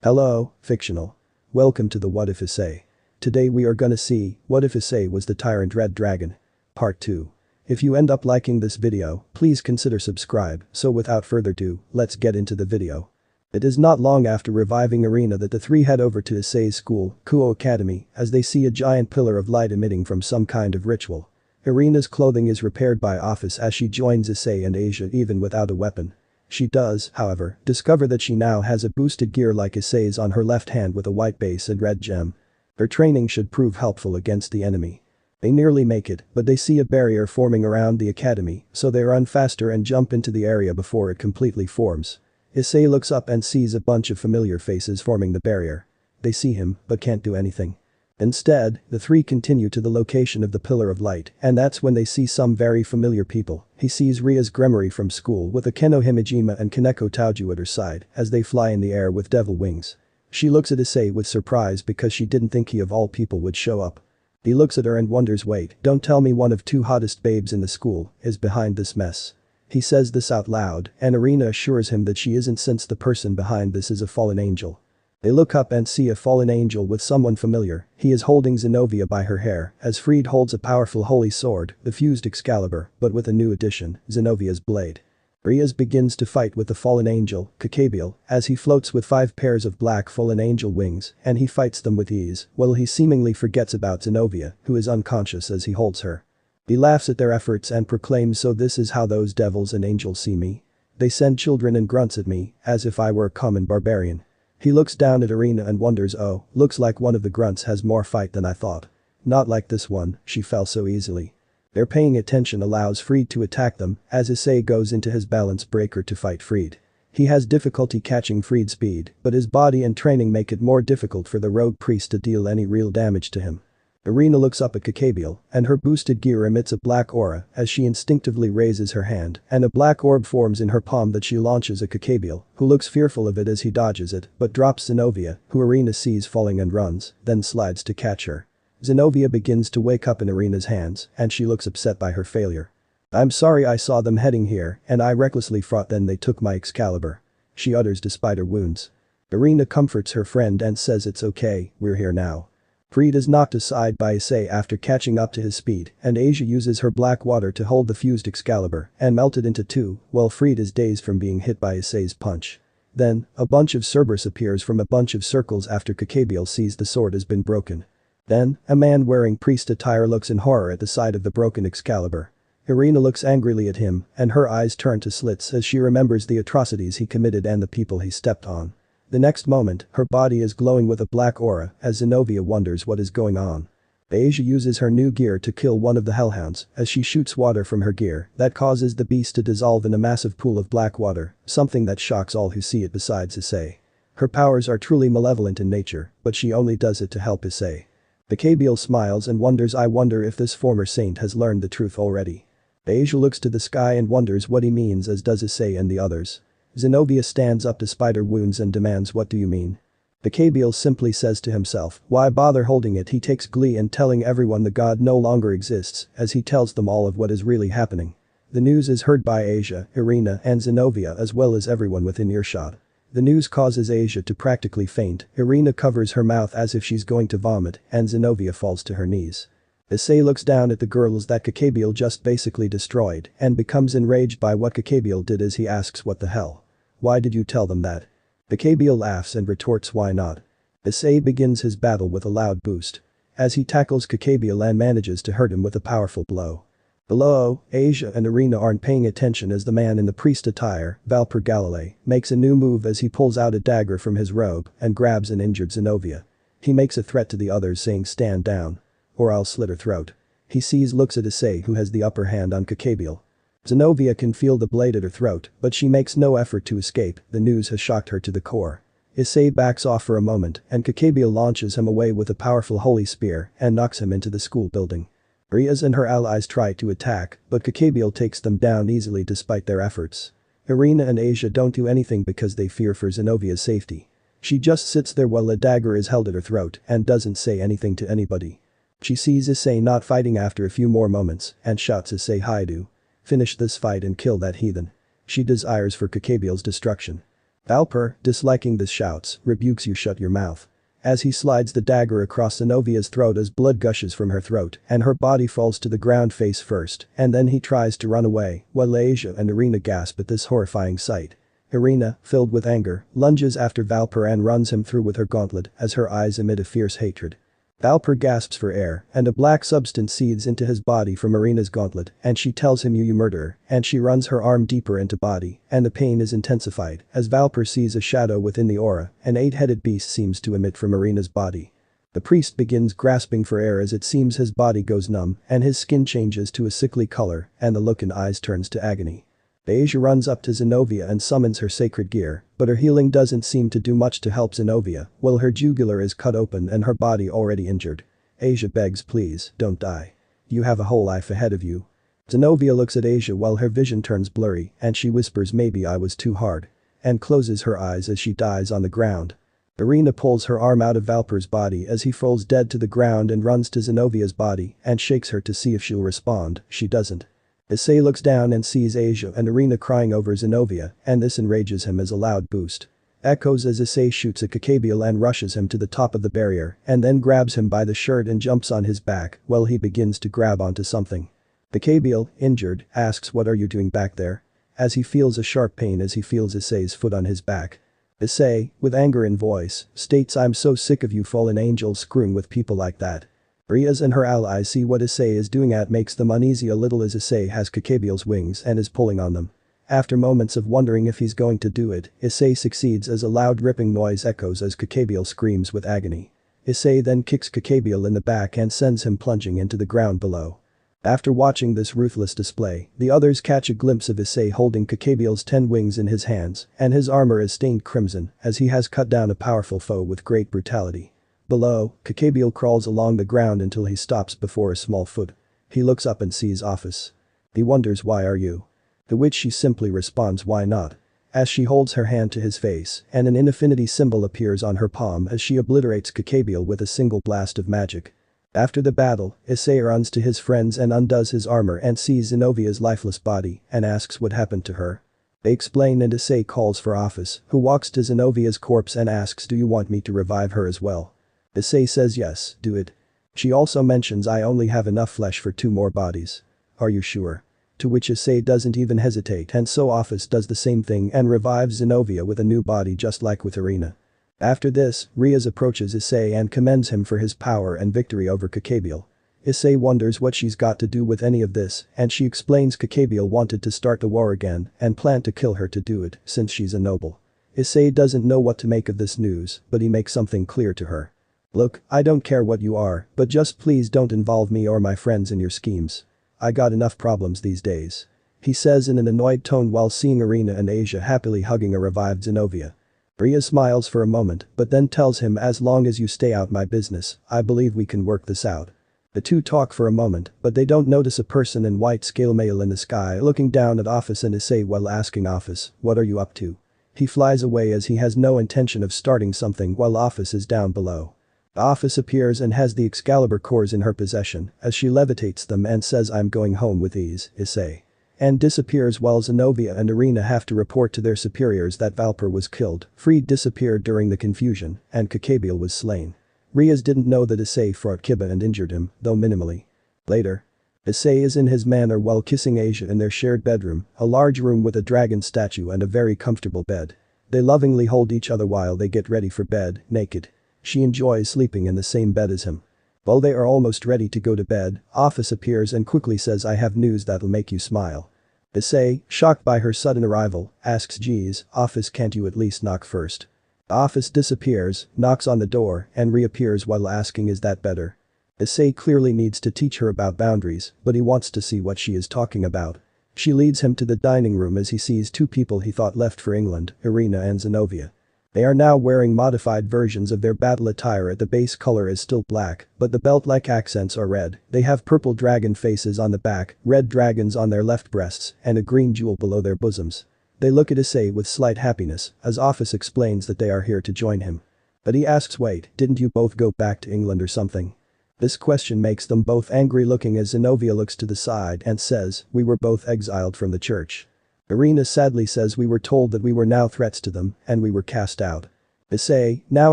Hello, fictional. Welcome to the What If Essay. Today we are gonna see, what if Issei was the Tyrant Red Dragon? Part 2. If you end up liking this video, please consider subscribe, so without further ado, let's get into the video. It is not long after reviving Arena that the three head over to Issei's school, Kuo Academy, as they see a giant pillar of light emitting from some kind of ritual. Arena's clothing is repaired by Office as she joins Issei and Asia even without a weapon. She does, however, discover that she now has a boosted gear like Issei's on her left hand with a white base and red gem. Her training should prove helpful against the enemy. They nearly make it, but they see a barrier forming around the academy, so they run faster and jump into the area before it completely forms. Issei looks up and sees a bunch of familiar faces forming the barrier. They see him, but can't do anything. Instead, the three continue to the location of the pillar of light, and that's when they see some very familiar people. He sees Ria's Gremory from school with Akeno Himejima and Kaneko Taoju at her side as they fly in the air with devil wings. She looks at Issei with surprise because she didn't think he of all people would show up. He looks at her and wonders, wait, don't tell me one of two hottest babes in the school is behind this mess. He says this out loud, and Arena assures him that she isn't since the person behind this is a fallen angel. They look up and see a fallen angel with someone familiar. He is holding Zenobia by her hair, as Fried holds a powerful holy sword, the fused Excalibur, but with a new addition, Zenobia's blade. Rias begins to fight with the fallen angel, Kakabiel, as he floats with 5 pairs of black fallen angel wings, and he fights them with ease, while he seemingly forgets about Zenobia, who is unconscious as he holds her. He laughs at their efforts and proclaims, so this is how those devils and angels see me. They send children and grunts at me, as if I were a common barbarian. He looks down at Arena and wonders, oh, looks like one of the grunts has more fight than I thought. Not like this one, she fell so easily. Their paying attention allows Fried to attack them, as Issei goes into his balance breaker to fight Fried. He has difficulty catching Fried's speed, but his body and training make it more difficult for the rogue priest to deal any real damage to him. Arena looks up at Kakabiel, and her boosted gear emits a black aura as she instinctively raises her hand, and a black orb forms in her palm that she launches at Kakabiel, who looks fearful of it as he dodges it, but drops Zenobia, who Arena sees falling and runs, then slides to catch her. Zenobia begins to wake up in Arena's hands, and she looks upset by her failure. I'm sorry, I saw them heading here, and I recklessly fought, then they took my Excalibur. She utters despite her wounds. Arena comforts her friend and says it's okay, we're here now. Fried is knocked aside by Issei after catching up to his speed, and Asia uses her black water to hold the fused Excalibur and melt it into 2, while Fried is dazed from being hit by Issei's punch. Then, a bunch of Cerberus appears from a bunch of circles after Kakabiel sees the sword has been broken. Then, a man wearing priest attire looks in horror at the sight of the broken Excalibur. Arena looks angrily at him, and her eyes turn to slits as she remembers the atrocities he committed and the people he stepped on. The next moment, her body is glowing with a black aura as Zenobia wonders what is going on. Asia uses her new gear to kill one of the hellhounds as she shoots water from her gear that causes the beast to dissolve in a massive pool of black water, something that shocks all who see it besides Issei. Her powers are truly malevolent in nature, but she only does it to help Issei. Kakabiel smiles and wonders, I wonder if this former saint has learned the truth already. Asia looks to the sky and wonders what he means, as does Issei and the others. Zenobia stands up despite her wounds and demands, what do you mean? Kakabiel simply says to himself, why bother holding it? He takes glee in telling everyone the god no longer exists as he tells them all of what is really happening. The news is heard by Asia, Arena and Zenobia as well as everyone within earshot. The news causes Asia to practically faint, Arena covers her mouth as if she's going to vomit, and Zenobia falls to her knees. Issei looks down at the girls that Kakabiel just basically destroyed and becomes enraged by what Kakabiel did as he asks, what the hell? Why did you tell them that? Kakabiel laughs and retorts, why not? Issei begins his battle with a loud boost. As he tackles Kakabiel and manages to hurt him with a powerful blow. Below, Asia and Arena aren't paying attention as the man in the priest attire, Valper Galilei, makes a new move as he pulls out a dagger from his robe and grabs an injured Zenobia. He makes a threat to the others saying, stand down. Or I'll slit her throat. He looks at Issei who has the upper hand on Kakabiel. Zenobia can feel the blade at her throat, but she makes no effort to escape, the news has shocked her to the core. Issei backs off for a moment and Kakabiel launches him away with a powerful holy spear and knocks him into the school building. Rias and her allies try to attack, but Kakabiel takes them down easily despite their efforts. Arena and Asia don't do anything because they fear for Zenobia's safety. She just sits there while a dagger is held at her throat and doesn't say anything to anybody. She sees Issei not fighting after a few more moments and shouts, Issei, Hyoudou. Finish this fight and kill that heathen. She desires for Kakabiel's destruction. Valper, disliking this, shouts, rebukes you, shut your mouth. As he slides the dagger across Zenovia's throat as blood gushes from her throat and her body falls to the ground face first, and then he tries to run away, while Asia and Irina gasp at this horrifying sight. Irina, filled with anger, lunges after Valper and runs him through with her gauntlet as her eyes emit a fierce hatred. Valper gasps for air, and a black substance seethes into his body from Irina's gauntlet, and she tells him you murderer, and she runs her arm deeper into body, and the pain is intensified as Valper sees a shadow within the aura, an 8-headed beast seems to emit from Irina's body. The priest begins grasping for air as it seems his body goes numb, and his skin changes to a sickly color, and the look in eyes turns to agony. Asia runs up to Zenovia and summons her sacred gear, but her healing doesn't seem to do much to help Zenovia, while her jugular is cut open and her body already injured. Asia begs, please, don't die. You have a whole life ahead of you. Zenovia looks at Asia while her vision turns blurry and she whispers maybe I was too hard. And closes her eyes as she dies on the ground. Irina pulls her arm out of Valper's body as he falls dead to the ground and runs to Zenovia's body and shakes her to see if she'll respond, she doesn't. Issei looks down and sees Asia and Irina crying over Zenovia, and this enrages him as a loud boost echoes as Issei shoots at Kakabiel and rushes him to the top of the barrier and then grabs him by the shirt and jumps on his back while he begins to grab onto something. Kakabiel, injured, asks what are you doing back there? As he feels a sharp pain as he feels Issei's foot on his back. Issei, with anger in voice, states I'm so sick of you fallen angels screwing with people like that. Riaz and her allies see what Issei is doing at makes them uneasy a little as Issei has Kakabiel's wings and is pulling on them. After moments of wondering if he's going to do it, Issei succeeds as a loud ripping noise echoes as Kakabiel screams with agony. Issei then kicks Kakabiel in the back and sends him plunging into the ground below. After watching this ruthless display, the others catch a glimpse of Issei holding Kakabiel's 10 wings in his hands, and his armor is stained crimson as he has cut down a powerful foe with great brutality. Below, Kakabiel crawls along the ground until he stops before a small foot. He looks up and sees Office. He wonders why are you? To which she simply responds why not? As she holds her hand to his face and an infinity symbol appears on her palm as she obliterates Kakabiel with a single blast of magic. After the battle, Issei runs to his friends and undoes his armor and sees Zenovia's lifeless body and asks what happened to her. They explain and Issei calls for Office, who walks to Zenovia's corpse and asks do you want me to revive her as well? Issei says yes, do it. She also mentions I only have enough flesh for 2 more bodies. Are you sure? To which Issei doesn't even hesitate and so Office does the same thing and revives Zenovia with a new body just like with Irina. After this, Riaz approaches Issei and commends him for his power and victory over Kakabiel. Issei wonders what she's got to do with any of this and she explains Kakabiel wanted to start the war again and planned to kill her to do it since she's a noble. Issei doesn't know what to make of this news, but he makes something clear to her. Look, I don't care what you are, but just please don't involve me or my friends in your schemes. I got enough problems these days. He says in an annoyed tone while seeing Irina and Asia happily hugging a revived Zenovia. Ria smiles for a moment but then tells him as long as you stay out my business, I believe we can work this out. The two talk for a moment but they don't notice a person in white scale mail in the sky looking down at Office and Issei while asking Office, what are you up to? He flies away as he has no intention of starting something while Office is down below. Office appears and has the Excalibur cores in her possession as she levitates them and says I'm going home with these, Issei. And disappears while Zenovia and Irina have to report to their superiors that Valper was killed, Fried disappeared during the confusion, and Kakabiel was slain. Riaz didn't know that Issei fought Kiba and injured him, though minimally. Later. Issei is in his manor while kissing Asia in their shared bedroom, a large room with a dragon statue and a very comfortable bed. They lovingly hold each other while they get ready for bed, naked. She enjoys sleeping in the same bed as him. While they are almost ready to go to bed, Office appears and quickly says I have news that'll make you smile. Issei, shocked by her sudden arrival, asks geez, Office can't you at least knock first? Office disappears, knocks on the door, and reappears while asking is that better? Issei clearly needs to teach her about boundaries, but he wants to see what she is talking about. She leads him to the dining room as he sees 2 people he thought left for England, Irina and Zenovia. They are now wearing modified versions of their battle attire. The base color is still black, but the belt-like accents are red. They have purple dragon faces on the back, red dragons on their left breasts, and a green jewel below their bosoms. They look at Issei with slight happiness, as Office explains that they are here to join him. But he asks wait, didn't you both go back to England or something? This question makes them both angry looking as Zenovia looks to the side and says, we were both exiled from the church. Irina sadly says we were told that we were now threats to them and we were cast out. Issei, now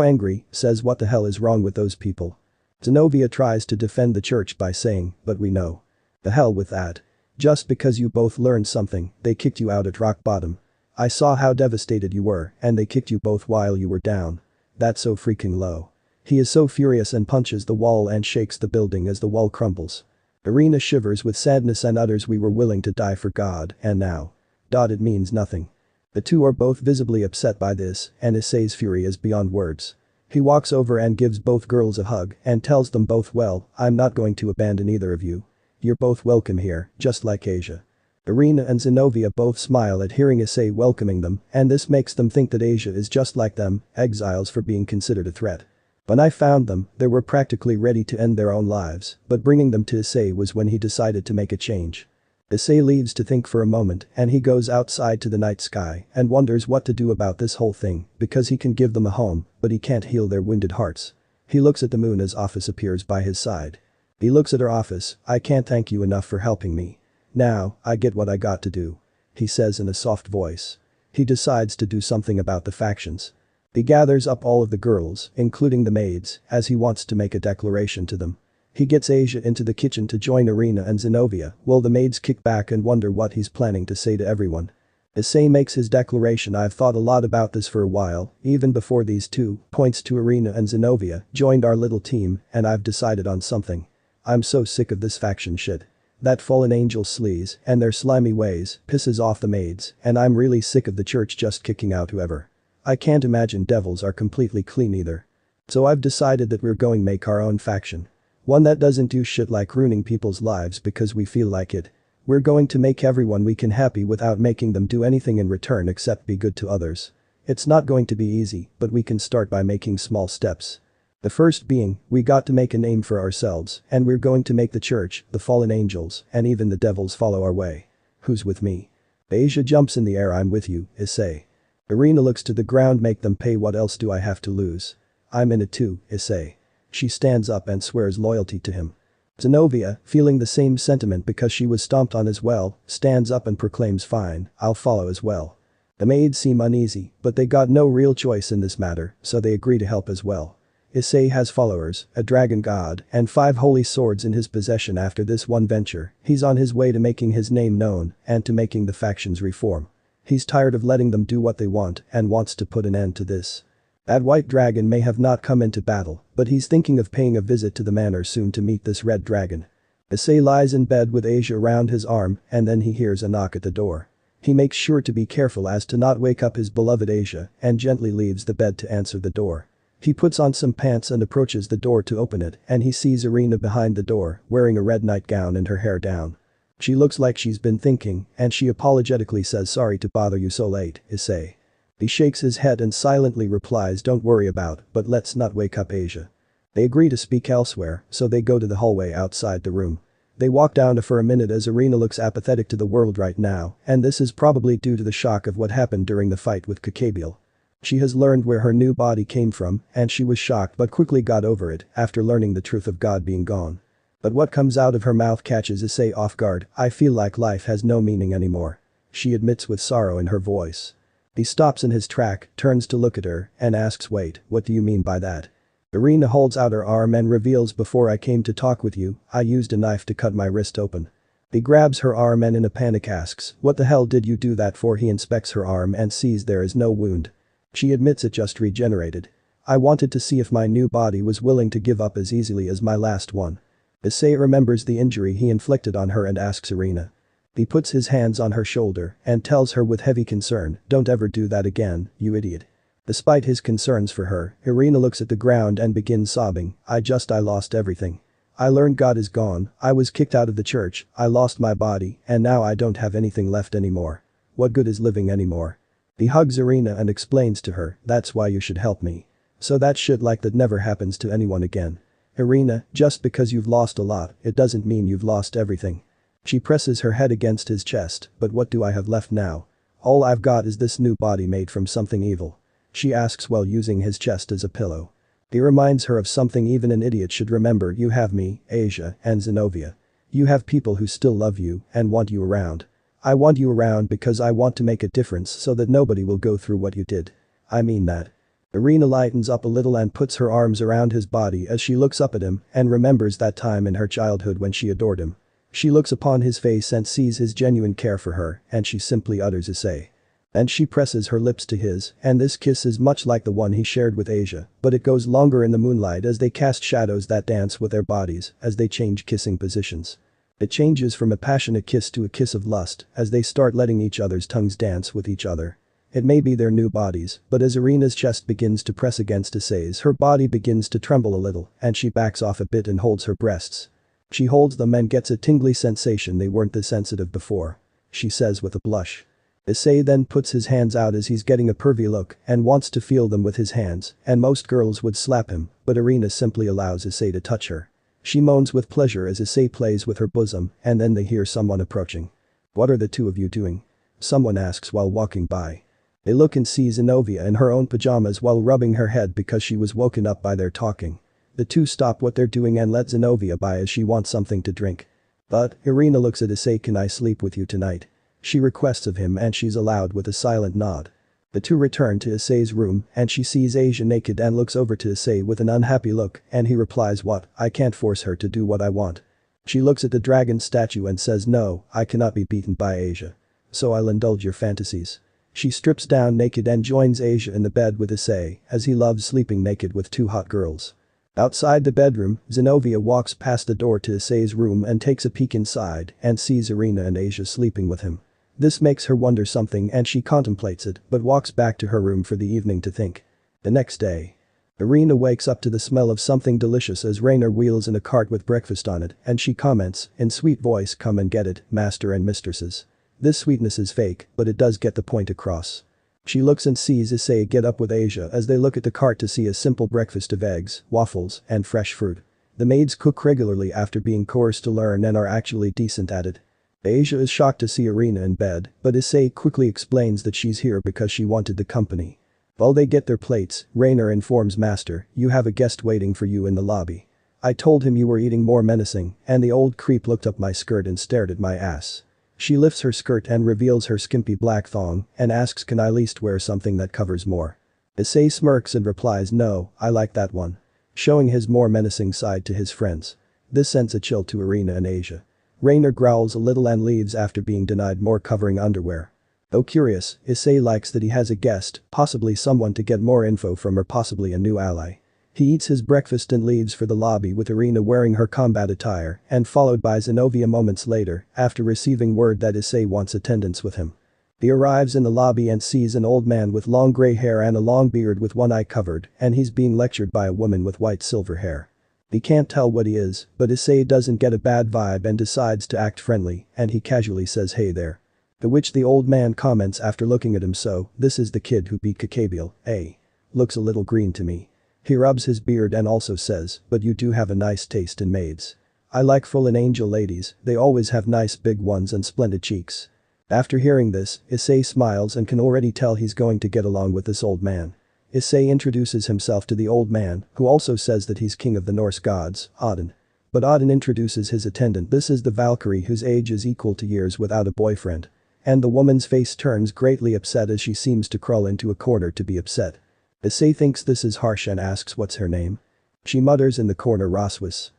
angry, says what the hell is wrong with those people. Zenobia tries to defend the church by saying, but we know. The hell with that. Just because you both learned something, they kicked you out at rock bottom. I saw how devastated you were and they kicked you both while you were down. That's so freaking low. He is so furious and punches the wall and shakes the building as the wall crumbles. Irina shivers with sadness and utters we were willing to die for God and now. It means nothing. The two are both visibly upset by this and Issei's fury is beyond words. He walks over and gives both girls a hug and tells them both well, I'm not going to abandon either of you. You're both welcome here, just like Asia. Irina and Zenobia both smile at hearing Issei welcoming them and this makes them think that Asia is just like them, exiles for being considered a threat. When I found them, they were practically ready to end their own lives, but bringing them to Issei was when he decided to make a change. Issei leaves to think for a moment and he goes outside to the night sky and wonders what to do about this whole thing because he can give them a home, but he can't heal their wounded hearts. He looks at the moon as Office appears by his side. He looks at her. Office, I can't thank you enough for helping me. Now, I get what I got to do. He says in a soft voice. He decides to do something about the factions. He gathers up all of the girls, including the maids, as he wants to make a declaration to them. He gets Asia into the kitchen to join Irina and Zenobia, while the maids kick back and wonder what he's planning to say to everyone. Issei makes his declaration. I've thought a lot about this for a while, even before these two, points to Irina and Zenobia, joined our little team, and I've decided on something. I'm so sick of this faction shit. That fallen angel sleaze and their slimy ways pisses off the maids and I'm really sick of the church just kicking out whoever. I can't imagine devils are completely clean either. So I've decided that we're going make our own faction. One that doesn't do shit like ruining people's lives because we feel like it. We're going to make everyone we can happy without making them do anything in return except be good to others. It's not going to be easy, but we can start by making small steps. The first being, we got to make a name for ourselves and we're going to make the church, the fallen angels, and even the devils follow our way. Who's with me? Asia jumps in the air. I'm with you, Issei. Irina looks to the ground. Make them pay. What else do I have to lose? I'm in it too, Issei. She stands up and swears loyalty to him. Zenobia, feeling the same sentiment because she was stomped on as well, stands up and proclaims fine, I'll follow as well. The maids seem uneasy, but they got no real choice in this matter, so they agree to help as well. Issei has followers, a dragon god, and 5 holy swords in his possession. After this one venture, he's on his way to making his name known and to making the factions reform. He's tired of letting them do what they want and wants to put an end to this. That white dragon may have not come into battle, but he's thinking of paying a visit to the manor soon to meet this red dragon. Issei lies in bed with Asia around his arm and then he hears a knock at the door. He makes sure to be careful as to not wake up his beloved Asia and gently leaves the bed to answer the door. He puts on some pants and approaches the door to open it and he sees Irina behind the door, wearing a red nightgown and her hair down. She looks like she's been thinking and she apologetically says sorry to bother you so late, Issei. He shakes his head and silently replies don't worry about, but let's not wake up Asia. They agree to speak elsewhere, so they go to the hallway outside the room. They walk down for a minute as Irina looks apathetic to the world right now and this is probably due to the shock of what happened during the fight with Kakabiel. She has learned where her new body came from and she was shocked but quickly got over it after learning the truth of God being gone. But what comes out of her mouth catches Issei off guard. I feel like life has no meaning anymore. She admits with sorrow in her voice. He stops in his track, turns to look at her and asks wait, what do you mean by that? Irina holds out her arm and reveals before I came to talk with you, I used a knife to cut my wrist open. He grabs her arm and in a panic asks, what the hell did you do that for? He inspects her arm and sees there is no wound. She admits it just regenerated. I wanted to see if my new body was willing to give up as easily as my last one. Issei remembers the injury he inflicted on her and asks Irina. He puts his hands on her shoulder and tells her with heavy concern, don't ever do that again, you idiot. Despite his concerns for her, Irina looks at the ground and begins sobbing, I lost everything. I learned God is gone, I was kicked out of the church, I lost my body, and now I don't have anything left anymore. What good is living anymore? He hugs Irina and explains to her, that's why you should help me. So that shit like that never happens to anyone again. Irina, just because you've lost a lot, it doesn't mean you've lost everything. She presses her head against his chest, but what do I have left now? All I've got is this new body made from something evil. She asks while using his chest as a pillow. He reminds her of something even an idiot should remember. You have me, Asia, and Zenobia. You have people who still love you and want you around. I want you around because I want to make a difference so that nobody will go through what you did. I mean that. Irina lightens up a little and puts her arms around his body as she looks up at him and remembers that time in her childhood when she adored him. She looks upon his face and sees his genuine care for her, and she simply utters Issei. And she presses her lips to his, and this kiss is much like the one he shared with Asia, but it goes longer in the moonlight as they cast shadows that dance with their bodies as they change kissing positions. It changes from a passionate kiss to a kiss of lust as they start letting each other's tongues dance with each other. It may be their new bodies, but as Irina's chest begins to press against Issei's, her body begins to tremble a little and she backs off a bit and holds her breasts. She holds them and gets a tingly sensation they weren't this sensitive before. She says with a blush. Issei then puts his hands out as he's getting a pervy look and wants to feel them with his hands, and most girls would slap him, but Irina simply allows Issei to touch her. She moans with pleasure as Issei plays with her bosom, and then they hear someone approaching. "What are the two of you doing?" someone asks while walking by. They look and see Zenobia in her own pajamas while rubbing her head because she was woken up by their talking. The two stop what they're doing and let Zenobia by as she wants something to drink. But Irina looks at Issei. "Can I sleep with you tonight?" She requests of him and she's allowed with a silent nod. The two return to Issei's room and she sees Asia naked and looks over to Issei with an unhappy look and he replies, "What? I can't force her to do what I want." She looks at the dragon statue and says, "No, I cannot be beaten by Asia. So I'll indulge your fantasies." She strips down naked and joins Asia in the bed with Issei as he loves sleeping naked with two hot girls. Outside the bedroom, Zenobia walks past the door to Issei's room and takes a peek inside and sees Irina and Asia sleeping with him. This makes her wonder something and she contemplates it but walks back to her room for the evening to think. The next day. Irina wakes up to the smell of something delicious as Rainer wheels in a cart with breakfast on it and she comments, in sweet voice, "Come and get it, master and mistresses." This sweetness is fake, but it does get the point across. She looks and sees Issei get up with Asia as they look at the cart to see a simple breakfast of eggs, waffles, and fresh fruit. The maids cook regularly after being coerced to learn and are actually decent at it. Asia is shocked to see Irina in bed, but Issei quickly explains that she's here because she wanted the company. While they get their plates, Rainer informs Master, "You have a guest waiting for you in the lobby. I told him you were eating more menacing," and the old creep looked up my skirt and stared at my ass. She lifts her skirt and reveals her skimpy black thong and asks, "Can I at least wear something that covers more?" Issei smirks and replies, "No, I like that one." Showing his more menacing side to his friends. This sends a chill to Irina and Asia. Rainer growls a little and leaves after being denied more covering underwear. Though curious, Issei likes that he has a guest, possibly someone to get more info from or possibly a new ally. He eats his breakfast and leaves for the lobby with Irina wearing her combat attire and followed by Zenobia moments later after receiving word that Issei wants attendance with him. He arrives in the lobby and sees an old man with long gray hair and a long beard with one eye covered and he's being lectured by a woman with white silver hair. He can't tell what he is, but Issei doesn't get a bad vibe and decides to act friendly and he casually says, "Hey there." To which the old man comments after looking at him, "So, this is the kid who beat Kakabiel, eh? Looks a little green to me." He rubs his beard and also says, "But you do have a nice taste in maids. I like full and angel ladies, they always have nice big ones and splendid cheeks." After hearing this, Issei smiles and can already tell he's going to get along with this old man. Issei introduces himself to the old man, who also says that he's king of the Norse gods, Odin. But Odin introduces his attendant. This is the Valkyrie whose age is equal to years without a boyfriend. And the woman's face turns greatly upset as she seems to crawl into a corner to be upset. Issei thinks this is harsh and asks what's her name. She mutters in the corner, "Roswis."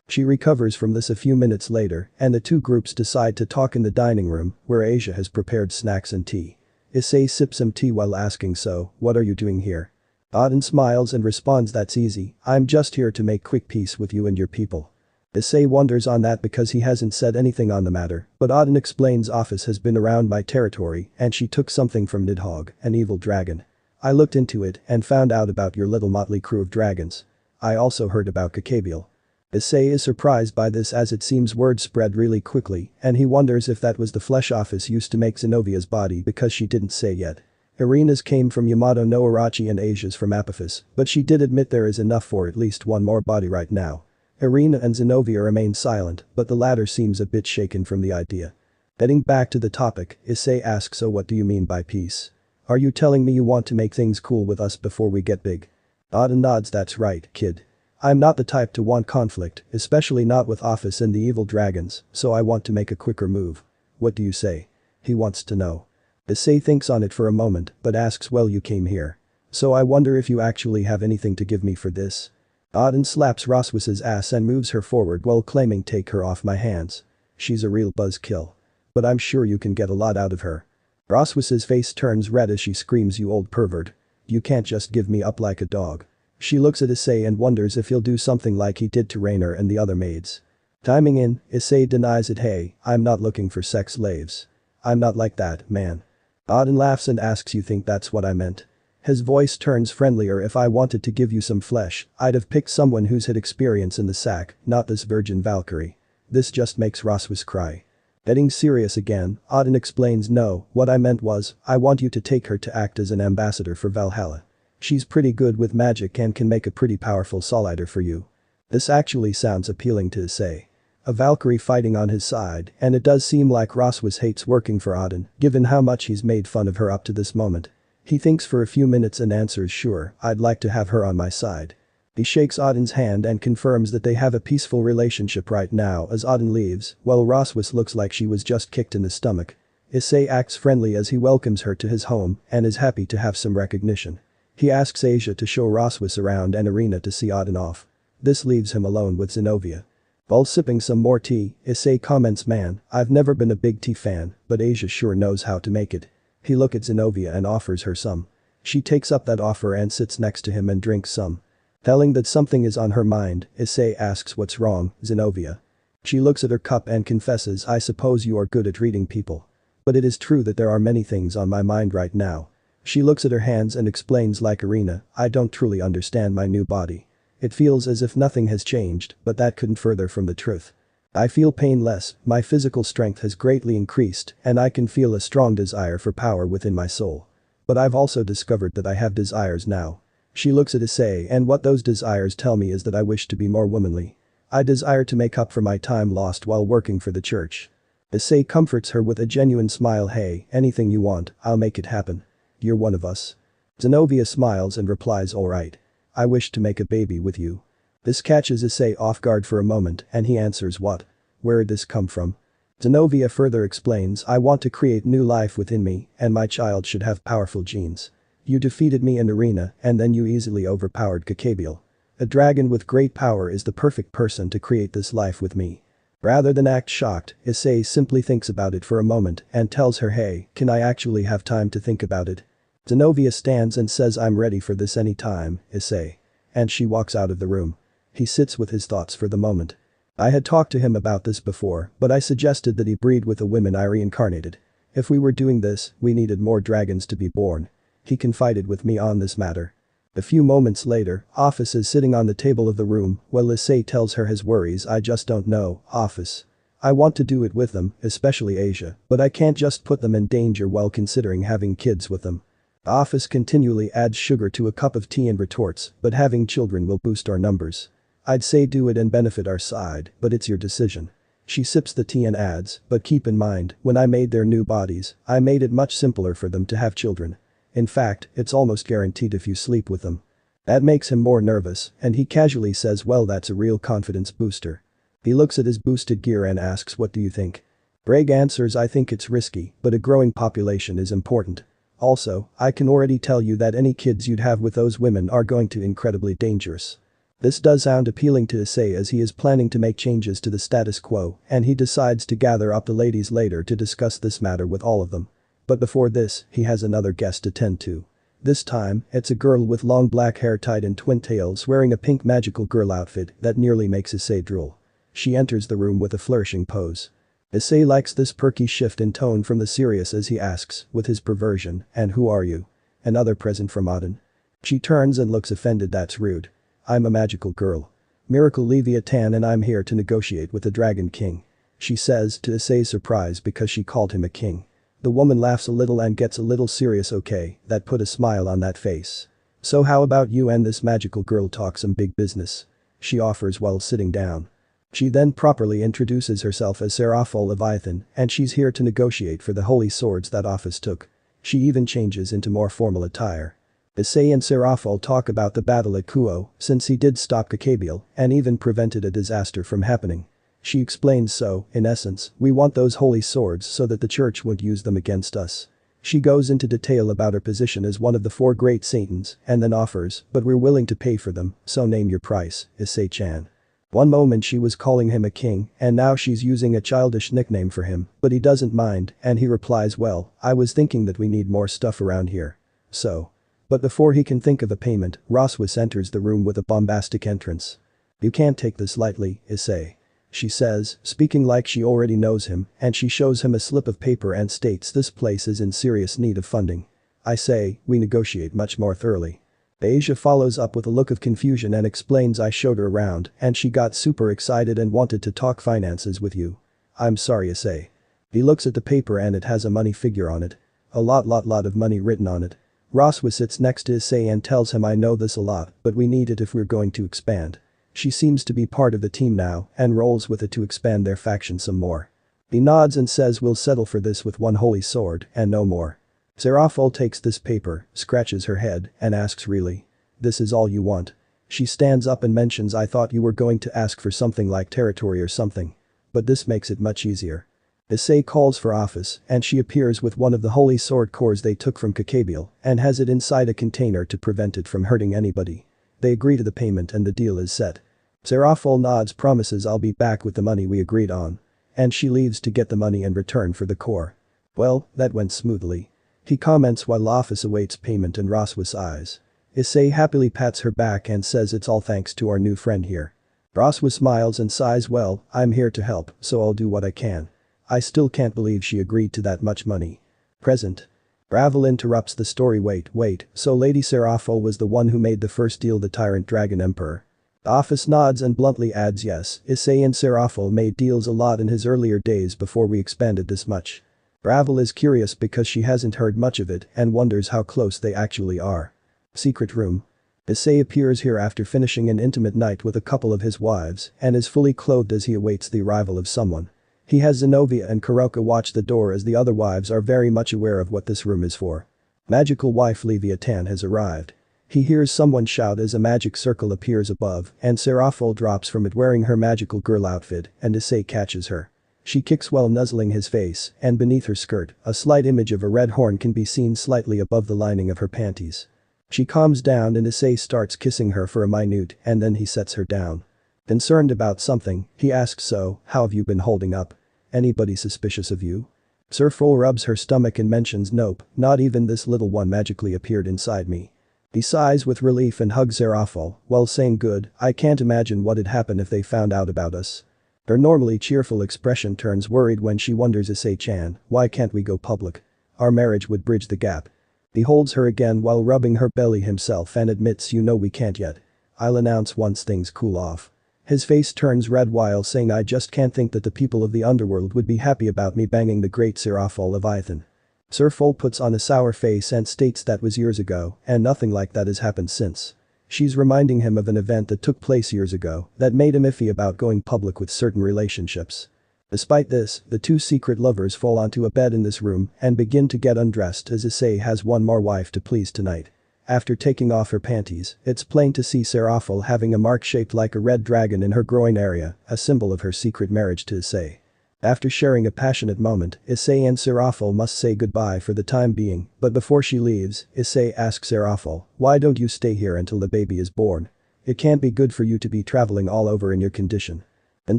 She recovers from this a few minutes later and the two groups decide to talk in the dining room where Asia has prepared snacks and tea. Issei sips some tea while asking, "So, what are you doing here?" Odin smiles and responds, "That's easy, I'm just here to make quick peace with you and your people." Issei wonders on that because he hasn't said anything on the matter, but Odin explains Office has been around my territory and she took something from Nidhogg, an evil dragon. I looked into it and found out about your little motley crew of dragons. I also heard about Kakabiel. Issei is surprised by this as it seems word spread really quickly and he wonders if that was the flesh Office used to make Zenovia's body because she didn't say yet. Irina's came from Yamato no Arachi and Asia's from Apophis, but she did admit there is enough for at least one more body right now. Irina and Zenobia remain silent, but the latter seems a bit shaken from the idea. Getting back to the topic, Issei asks, "So what do you mean by peace? Are you telling me you want to make things cool with us before we get big?" Odin nods. "That's right, kid. I'm not the type to want conflict, especially not with Office and the evil dragons, so I want to make a quicker move. What do you say? He wants to know. Issei thinks on it for a moment but asks, well, you came here. So I wonder if you actually have anything to give me for this. Auden slaps Roswis's ass and moves her forward while claiming, take her off my hands. She's a real buzzkill. But I'm sure you can get a lot out of her. Roswis's face turns red as she screams, you old pervert. You can't just give me up like a dog. She looks at Issei and wonders if he'll do something like he did to Rainer and the other maids. Timing in, Issei denies it. Hey, I'm not looking for sex slaves. I'm not like that, man. Auden laughs and asks, you think that's what I meant? His voice turns friendlier. If I wanted to give you some flesh, I'd have picked someone who's had experience in the sack, not this virgin Valkyrie. This just makes Roswis cry. Getting serious again, Auden explains, no, what I meant was, I want you to take her to act as an ambassador for Valhalla. She's pretty good with magic and can make a pretty powerful solider for you. This actually sounds appealing to Issei. A Valkyrie fighting on his side, and it does seem like Roswis hates working for Auden, given how much he's made fun of her up to this moment. He thinks for a few minutes and answers, sure, I'd like to have her on my side. He shakes Auden's hand and confirms that they have a peaceful relationship right now as Auden leaves, while Roswis looks like she was just kicked in the stomach. Issei acts friendly as he welcomes her to his home and is happy to have some recognition. He asks Asia to show Roswis around and Irina to see Auden off. This leaves him alone with Zenobia. While sipping some more tea, Issei comments, man, I've never been a big tea fan, but Asia sure knows how to make it. He looks at Zenobia and offers her some. She takes up that offer and sits next to him and drinks some. Telling that something is on her mind, Issei asks, what's wrong, Zenobia? She looks at her cup and confesses, I suppose you are good at reading people. But it is true that there are many things on my mind right now. She looks at her hands and explains, like Irina, I don't truly understand my new body. It feels as if nothing has changed, but that couldn't further from the truth. I feel painless, my physical strength has greatly increased, and I can feel a strong desire for power within my soul. But I've also discovered that I have desires now. She looks at Issei, and what those desires tell me is that I wish to be more womanly. I desire to make up for my time lost while working for the church. Issei comforts her with a genuine smile, hey, anything you want, I'll make it happen. You're one of us. Zenobia smiles and replies, alright. I wish to make a baby with you. This catches Issei off guard for a moment and he answers, what? Where'd this come from? Zenobia further explains, I want to create new life within me and my child should have powerful genes. You defeated me in arena and then you easily overpowered Kakabiel. A dragon with great power is the perfect person to create this life with me. Rather than act shocked, Issei simply thinks about it for a moment and tells her, hey, can I actually have time to think about it? Zenobia stands and says, I'm ready for this anytime, Issei. And she walks out of the room. He sits with his thoughts for the moment. I had talked to him about this before, but I suggested that he breed with the women I reincarnated. If we were doing this, we needed more dragons to be born. He confided with me on this matter. A few moments later, Office is sitting on the table of the room while Issei tells her his worries. I just don't know, Office. I want to do it with them, especially Asia, but I can't just put them in danger while considering having kids with them. Office continually adds sugar to a cup of tea and retorts, but having children will boost our numbers. I'd say do it and benefit our side, but it's your decision. She sips the tea and adds, but keep in mind, when I made their new bodies, I made it much simpler for them to have children. In fact, it's almost guaranteed if you sleep with them. That makes him more nervous, and he casually says, well, that's a real confidence booster. He looks at his boosted gear and asks, what do you think? Greg answers, I think it's risky, but a growing population is important. Also, I can already tell you that any kids you'd have with those women are going to be incredibly dangerous. This does sound appealing to Issei as he is planning to make changes to the status quo and he decides to gather up the ladies later to discuss this matter with all of them. But before this, he has another guest to tend to. This time, it's a girl with long black hair tied in twin tails wearing a pink magical girl outfit that nearly makes Issei drool. She enters the room with a flourishing pose. Issei likes this perky shift in tone from the serious as he asks, with his perversion, and who are you? Another present from Auden. She turns and looks offended, that's rude. I'm a magical girl. Miracle Leviathan and I'm here to negotiate with the Dragon King. She says to Issei's surprise because she called him a king. The woman laughs a little and gets a little serious. Okay, that put a smile on that face. So how about you and this magical girl talk some big business? She offers while sitting down. She then properly introduces herself as Seraphol Leviathan and she's here to negotiate for the holy swords that Office took. She even changes into more formal attire. Issei and Seraphol talk about the battle at Kuo since he did stop Kakabiel and even prevented a disaster from happening. She explains in essence, we want those holy swords so that the church won't use them against us. She goes into detail about her position as one of the 4 great Satans and then offers, but we're willing to pay for them, so name your price, Issei-chan. One moment she was calling him a king and now she's using a childish nickname for him, but he doesn't mind and he replies, well, I was thinking that we need more stuff around here. So. But before he can think of a payment, Roswis enters the room with a bombastic entrance. You can't take this lightly, Issei. She says, speaking like she already knows him, and she shows him a slip of paper and states this place is in serious need of funding. I say, we negotiate much more thoroughly. Asia follows up with a look of confusion and explains I showed her around and she got super excited and wanted to talk finances with you. I'm sorry, Issei. He looks at the paper and it has a money figure on it. A lot of money written on it. Roswa sits next to Issei and tells him I know this a lot, but we need it if we're going to expand. She seems to be part of the team now and rolls with it to expand their faction some more. He nods and says we'll settle for this with 1 holy sword and no more. Serafol takes this paper, scratches her head and asks really? This is all you want? She stands up and mentions I thought you were going to ask for something like territory or something. But this makes it much easier. Issei calls for office and she appears with one of the holy sword cores they took from Kakabiel and has it inside a container to prevent it from hurting anybody. They agree to the payment and the deal is set. Serafol nods, promises I'll be back with the money we agreed on. And she leaves to get the money in return for the core. Well, that went smoothly. He comments while office awaits payment in Roswa's eyes. Issei happily pats her back and says it's all thanks to our new friend here. Roswa smiles and sighs, well, I'm here to help, so I'll do what I can. I still can't believe she agreed to that much money. Present. Ravel interrupts the story, wait, so Lady Serafol was the one who made the first deal, the Tyrant Dragon Emperor. The office nods and bluntly adds yes, Issei and Serafol made deals a lot in his earlier days before we expanded this much. Ravel is curious because she hasn't heard much of it and wonders how close they actually are. Secret room. Issei appears here after finishing an intimate night with a couple of his wives and is fully clothed as he awaits the arrival of someone. He has Zenobia and Kuroka watch the door as the other wives are very much aware of what this room is for. Magical wife Leviathan has arrived. He hears someone shout as a magic circle appears above and Serafol drops from it wearing her magical girl outfit and Issei catches her. She kicks while nuzzling his face and beneath her skirt, a slight image of a red horn can be seen slightly above the lining of her panties. She calms down and Issei starts kissing her for a minute and then he sets her down. Concerned about something, he asks so, how have you been holding up? Anybody suspicious of you? Serafol rubs her stomach and mentions nope, not even this little one magically appeared inside me. He sighs with relief and hugs Serafol while saying good, I can't imagine what'd happen if they found out about us. Her normally cheerful expression turns worried when she wonders Issei-chan, why can't we go public? Our marriage would bridge the gap. He holds her again while rubbing her belly himself and admits you know we can't yet. I'll announce once things cool off. His face turns red while saying I just can't think that the people of the underworld would be happy about me banging the great Serafol Leviathan. Serafol puts on a sour face and states that was years ago and nothing like that has happened since. She's reminding him of an event that took place years ago that made him iffy about going public with certain relationships. Despite this, the 2 secret lovers fall onto a bed in this room and begin to get undressed as Issei has one more wife to please tonight. After taking off her panties, it's plain to see Serafol having a mark shaped like a red dragon in her groin area, a symbol of her secret marriage to Issei. After sharing a passionate moment, Issei and Serafol must say goodbye for the time being, but before she leaves, Issei asks Serafol, why don't you stay here until the baby is born? It can't be good for you to be traveling all over in your condition. In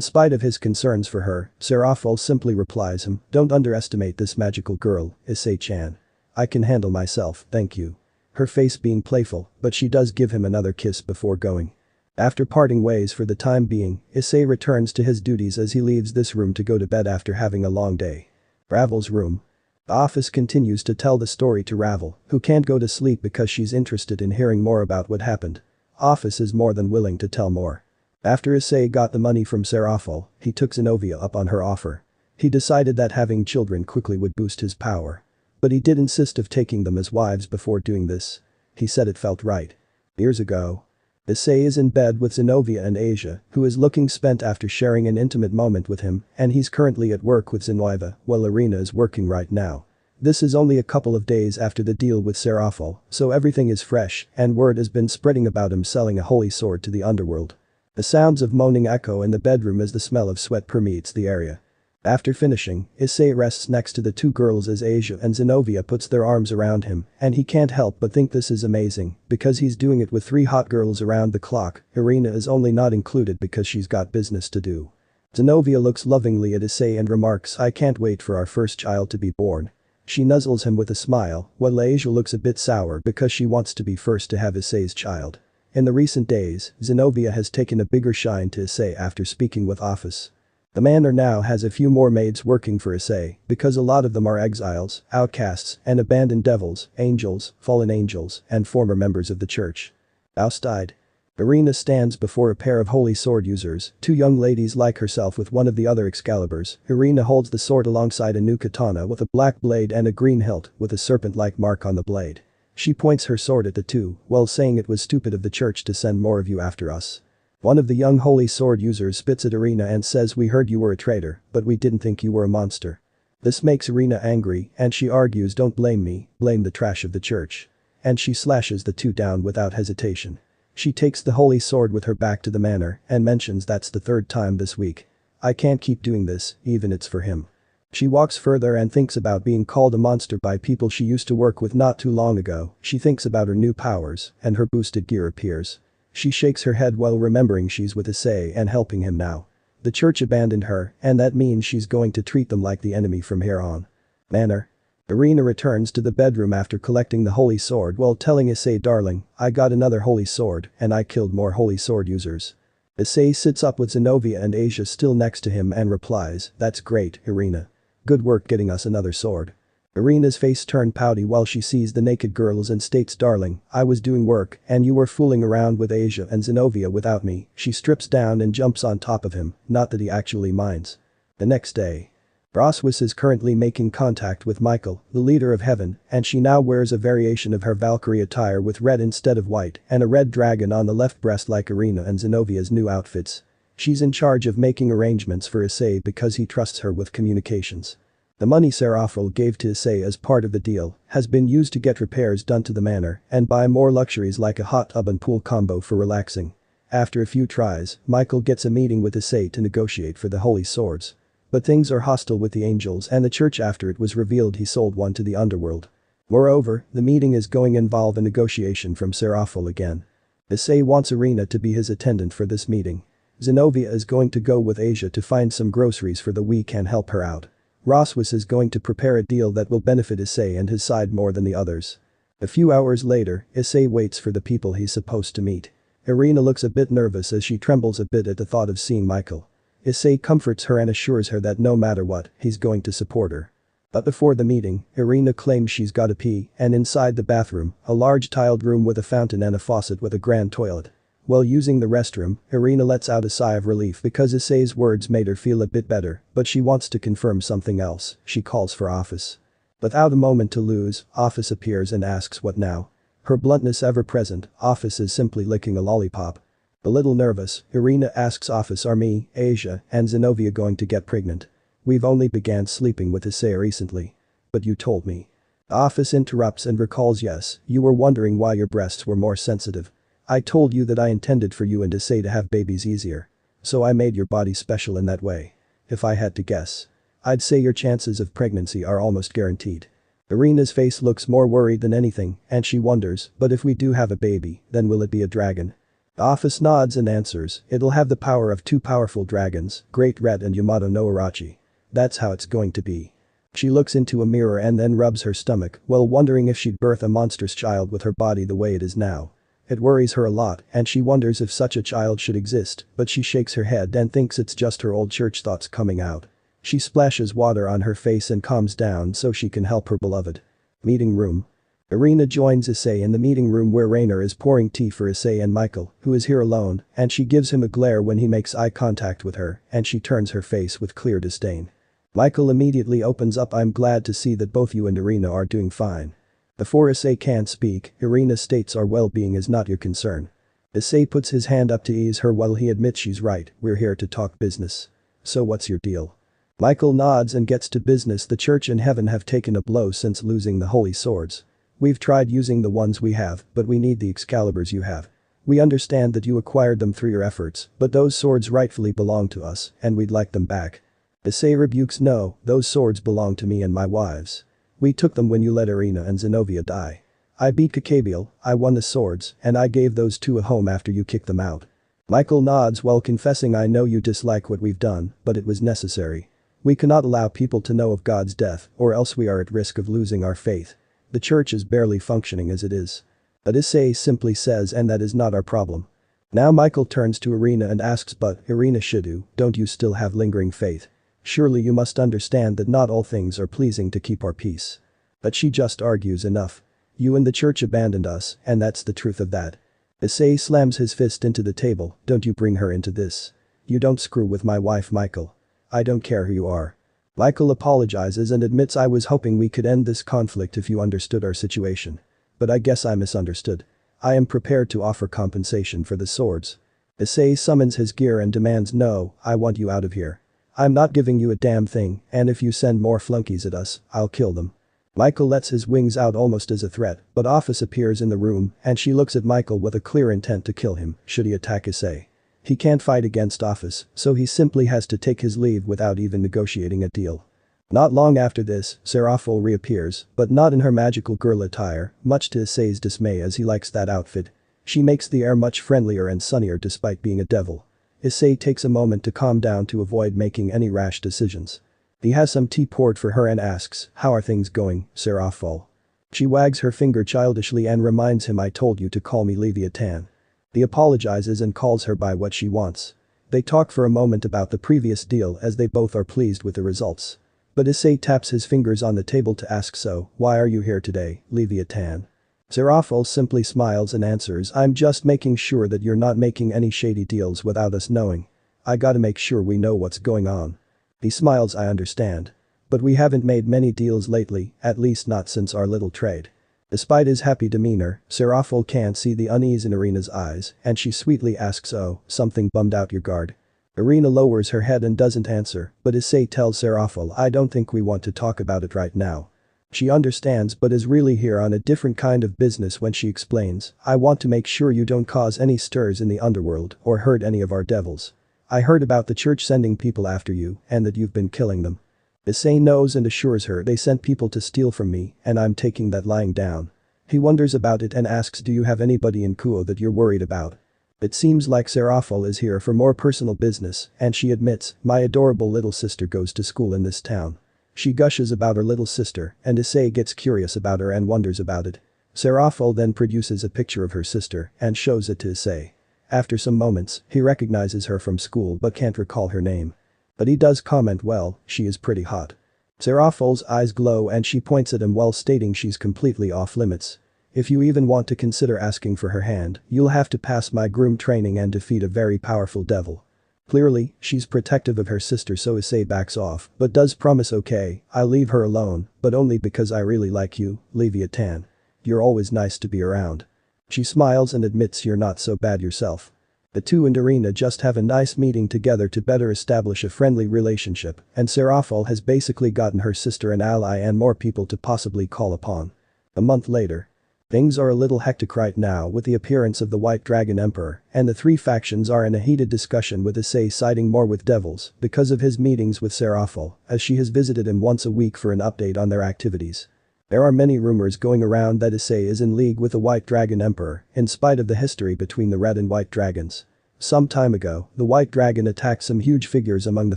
spite of his concerns for her, Serafol simply replies him, don't underestimate this magical girl, Issei-chan. I can handle myself, thank you. Her face being playful, but she does give him another kiss before going. After parting ways for the time being, Issei returns to his duties as he leaves this room to go to bed after having a long day. Ravel's room. The office continues to tell the story to Ravel, who can't go to sleep because she's interested in hearing more about what happened. Office is more than willing to tell more. After Issei got the money from Serafol, he took Zenobia up on her offer. He decided that having children quickly would boost his power. But he did insist of taking them as wives before doing this. He said it felt right. Years ago. Issei is in bed with Zenobia and Asia, who is looking spent after sharing an intimate moment with him, and he's currently at work with Zenobia while Irina is working right now. This is only a couple of days after the deal with Serafol, so everything is fresh and word has been spreading about him selling a holy sword to the underworld. The sounds of moaning echo in the bedroom as the smell of sweat permeates the area. After finishing, Issei rests next to the two girls as Asia and Zenobia puts their arms around him, and he can't help but think this is amazing, because he's doing it with three hot girls around the clock. Irina is only not included because she's got business to do. Zenobia looks lovingly at Issei and remarks, "I can't wait for our first child to be born." She nuzzles him with a smile, while Asia looks a bit sour because she wants to be first to have Issei's child. In the recent days, Zenobia has taken a bigger shine to Issei after speaking with Office. The manor now has a few more maids working for Issei because a lot of them are exiles, outcasts, and abandoned devils, angels, fallen angels, and former members of the church. Outside, Irina stands before a pair of holy sword users, two young ladies like herself with one of the other Excaliburs. Irina holds the sword alongside a new katana with a black blade and a green hilt with a serpent-like mark on the blade. She points her sword at the two, while saying it was stupid of the church to send more of you after us. One of the young holy sword users spits at Irina and says, "We heard you were a traitor, but we didn't think you were a monster." This makes Irina angry and she argues, "Don't blame me, blame the trash of the church." And she slashes the two down without hesitation. She takes the holy sword with her back to the manor and mentions that's the third time this week. "I can't keep doing this, even it's for him." She walks further and thinks about being called a monster by people she used to work with not too long ago. She thinks about her new powers and her boosted gear appears. She shakes her head while remembering she's with Issei and helping him now. The church abandoned her and that means she's going to treat them like the enemy from here on. Manor. Irina returns to the bedroom after collecting the holy sword while telling Issei, "Darling, I got another holy sword and I killed more holy sword users." Issei sits up with Zenobia and Asia still next to him and replies, "That's great, Irina. Good work getting us another sword." Irina's face turned pouty while she sees the naked girls and states, "Darling, I was doing work and you were fooling around with Asia and Zenobia without me." She strips down and jumps on top of him, not that he actually minds. The next day. Roswis is currently making contact with Michael, the leader of heaven, and she now wears a variation of her Valkyrie attire with red instead of white and a red dragon on the left breast like Irina and Zenovia's new outfits. She's in charge of making arrangements for Issei because he trusts her with communications. The money Seraphil gave to Issei as part of the deal has been used to get repairs done to the manor and buy more luxuries like a hot tub and pool combo for relaxing. After a few tries, Michael gets a meeting with Issei to negotiate for the holy swords. But things are hostile with the angels and the church after it was revealed he sold one to the underworld. Moreover, the meeting is going to involve a negotiation from Seraphil again. Issei wants Irina to be his attendant for this meeting. Zenobia is going to go with Asia to find some groceries for the week and help her out. Roswis is going to prepare a deal that will benefit Issei and his side more than the others. A few hours later, Issei waits for the people he's supposed to meet. Irina looks a bit nervous as she trembles a bit at the thought of seeing Michael. Issei comforts her and assures her that no matter what, he's going to support her. But before the meeting, Irina claims she's gotta pee, and inside the bathroom, a large tiled room with a fountain and a faucet with a grand toilet. While using the restroom, Irina lets out a sigh of relief because Issei's words made her feel a bit better, but she wants to confirm something else. She calls for Office. Without a moment to lose, Office appears and asks what now. Her bluntness ever present, Office is simply licking a lollipop. A little nervous, Irina asks Office, "Are me, Asia, and Zenobia going to get pregnant? We've only began sleeping with Issei recently. But you told me." Office interrupts and recalls, "Yes, you were wondering why your breasts were more sensitive. I told you that I intended for you and Issei to have babies easier. So I made your body special in that way. If I had to guess, I'd say your chances of pregnancy are almost guaranteed." Irina's face looks more worried than anything, and she wonders, "But if we do have a baby, then will it be a dragon?" Office nods and answers, "It'll have the power of two powerful dragons, Great Red and Yamato no Urachi. That's how it's going to be." She looks into a mirror and then rubs her stomach while wondering if she'd birth a monstrous child with her body the way it is now. It worries her a lot and she wonders if such a child should exist, but she shakes her head and thinks it's just her old church thoughts coming out. She splashes water on her face and calms down so she can help her beloved. Meeting room. Irina joins Issei in the meeting room where Rainer is pouring tea for Issei and Michael, who is here alone, and she gives him a glare when he makes eye contact with her, and she turns her face with clear disdain. Michael immediately opens up, "I'm glad to see that both you and Irina are doing fine." Before Issei can speak, Irina states, "Our well-being is not your concern." Issei puts his hand up to ease her while he admits she's right, "We're here to talk business. So what's your deal?" Michael nods and gets to business. "The church and heaven have taken a blow since losing the holy swords. We've tried using the ones we have, but we need the Excaliburs you have. We understand that you acquired them through your efforts, but those swords rightfully belong to us, and we'd like them back. Issei rebukes. No, those swords belong to me and my wives. We took them when you let Irina and Zenobia die. I beat Kakabiel, I won the swords, and I gave those two a home after you kicked them out. Michael nods while confessing. I know you dislike what we've done, but it was necessary. We cannot allow people to know of God's death, or else we are at risk of losing our faith. The church is barely functioning as it is. But Issei simply says, and that is not our problem. Now Michael turns to Irina and asks, but Irina Hyoudou, don't you still have lingering faith? Surely you must understand that not all things are pleasing to keep our peace. But she just argues. Enough. You and the church abandoned us, and that's the truth of that. Issei slams his fist into the table. Don't you bring her into this. You don't screw with my wife, Michael. I don't care who you are. Michael apologizes and admits, I was hoping we could end this conflict if you understood our situation. But I guess I misunderstood. I am prepared to offer compensation for the swords. Issei summons his gear and demands, no, I want you out of here. I'm not giving you a damn thing, and if you send more flunkies at us, I'll kill them. Michael lets his wings out almost as a threat, but Office appears in the room and she looks at Michael with a clear intent to kill him should he attack Issei. He can't fight against Office, so he simply has to take his leave without even negotiating a deal. Not long after this, Serafol reappears, but not in her magical girl attire, much to Issei's dismay as he likes that outfit. She makes the air much friendlier and sunnier despite being a devil. Issei takes a moment to calm down to avoid making any rash decisions. He has some tea poured for her and asks, how are things going, Serafol? She wags her finger childishly and reminds him, I told you to call me Leviathan. He apologizes and calls her by what she wants. They talk for a moment about the previous deal as they both are pleased with the results. But Issei taps his fingers on the table to ask, so, why are you here today, Leviathan? Serafol simply smiles and answers, I'm just making sure that you're not making any shady deals without us knowing. I gotta make sure we know what's going on. He smiles, I understand. But we haven't made many deals lately, at least not since our little trade. Despite his happy demeanor, Serafol can't see the unease in Irina's eyes and she sweetly asks, oh, something bummed out your guard? Irina lowers her head and doesn't answer, but Issei tells Serafol, I don't think we want to talk about it right now. She understands but is really here on a different kind of business when she explains, I want to make sure you don't cause any stirs in the underworld or hurt any of our devils. I heard about the church sending people after you and that you've been killing them. Issei knows and assures her, they sent people to steal from me and I'm taking that lying down. He wonders about it and asks, do you have anybody in Kuo that you're worried about? It seems like Serafol is here for more personal business and she admits, my adorable little sister goes to school in this town. She gushes about her little sister and Issei gets curious about her and wonders about it. Serafol then produces a picture of her sister and shows it to Issei. After some moments, he recognizes her from school but can't recall her name. But he does comment, well, she is pretty hot. Serafol's eyes glow and she points at him while stating she's completely off limits. If you even want to consider asking for her hand, you'll have to pass my groom training and defeat a very powerful devil. Clearly, she's protective of her sister, so Issei backs off but does promise, okay, I'll leave her alone, but only because I really like you, Leviathan. You're always nice to be around. She smiles and admits you're not so bad yourself. The two and Irina just have a nice meeting together to better establish a friendly relationship, and Serafol has basically gotten her sister an ally and more people to possibly call upon. A month later. Things are a little hectic right now with the appearance of the White Dragon Emperor, and the three factions are in a heated discussion with Issei siding more with devils because of his meetings with Serafol, as she has visited him once a week for an update on their activities. There are many rumors going around that Issei is in league with the White Dragon Emperor, in spite of the history between the Red and White Dragons. Some time ago, the White Dragon attacked some huge figures among the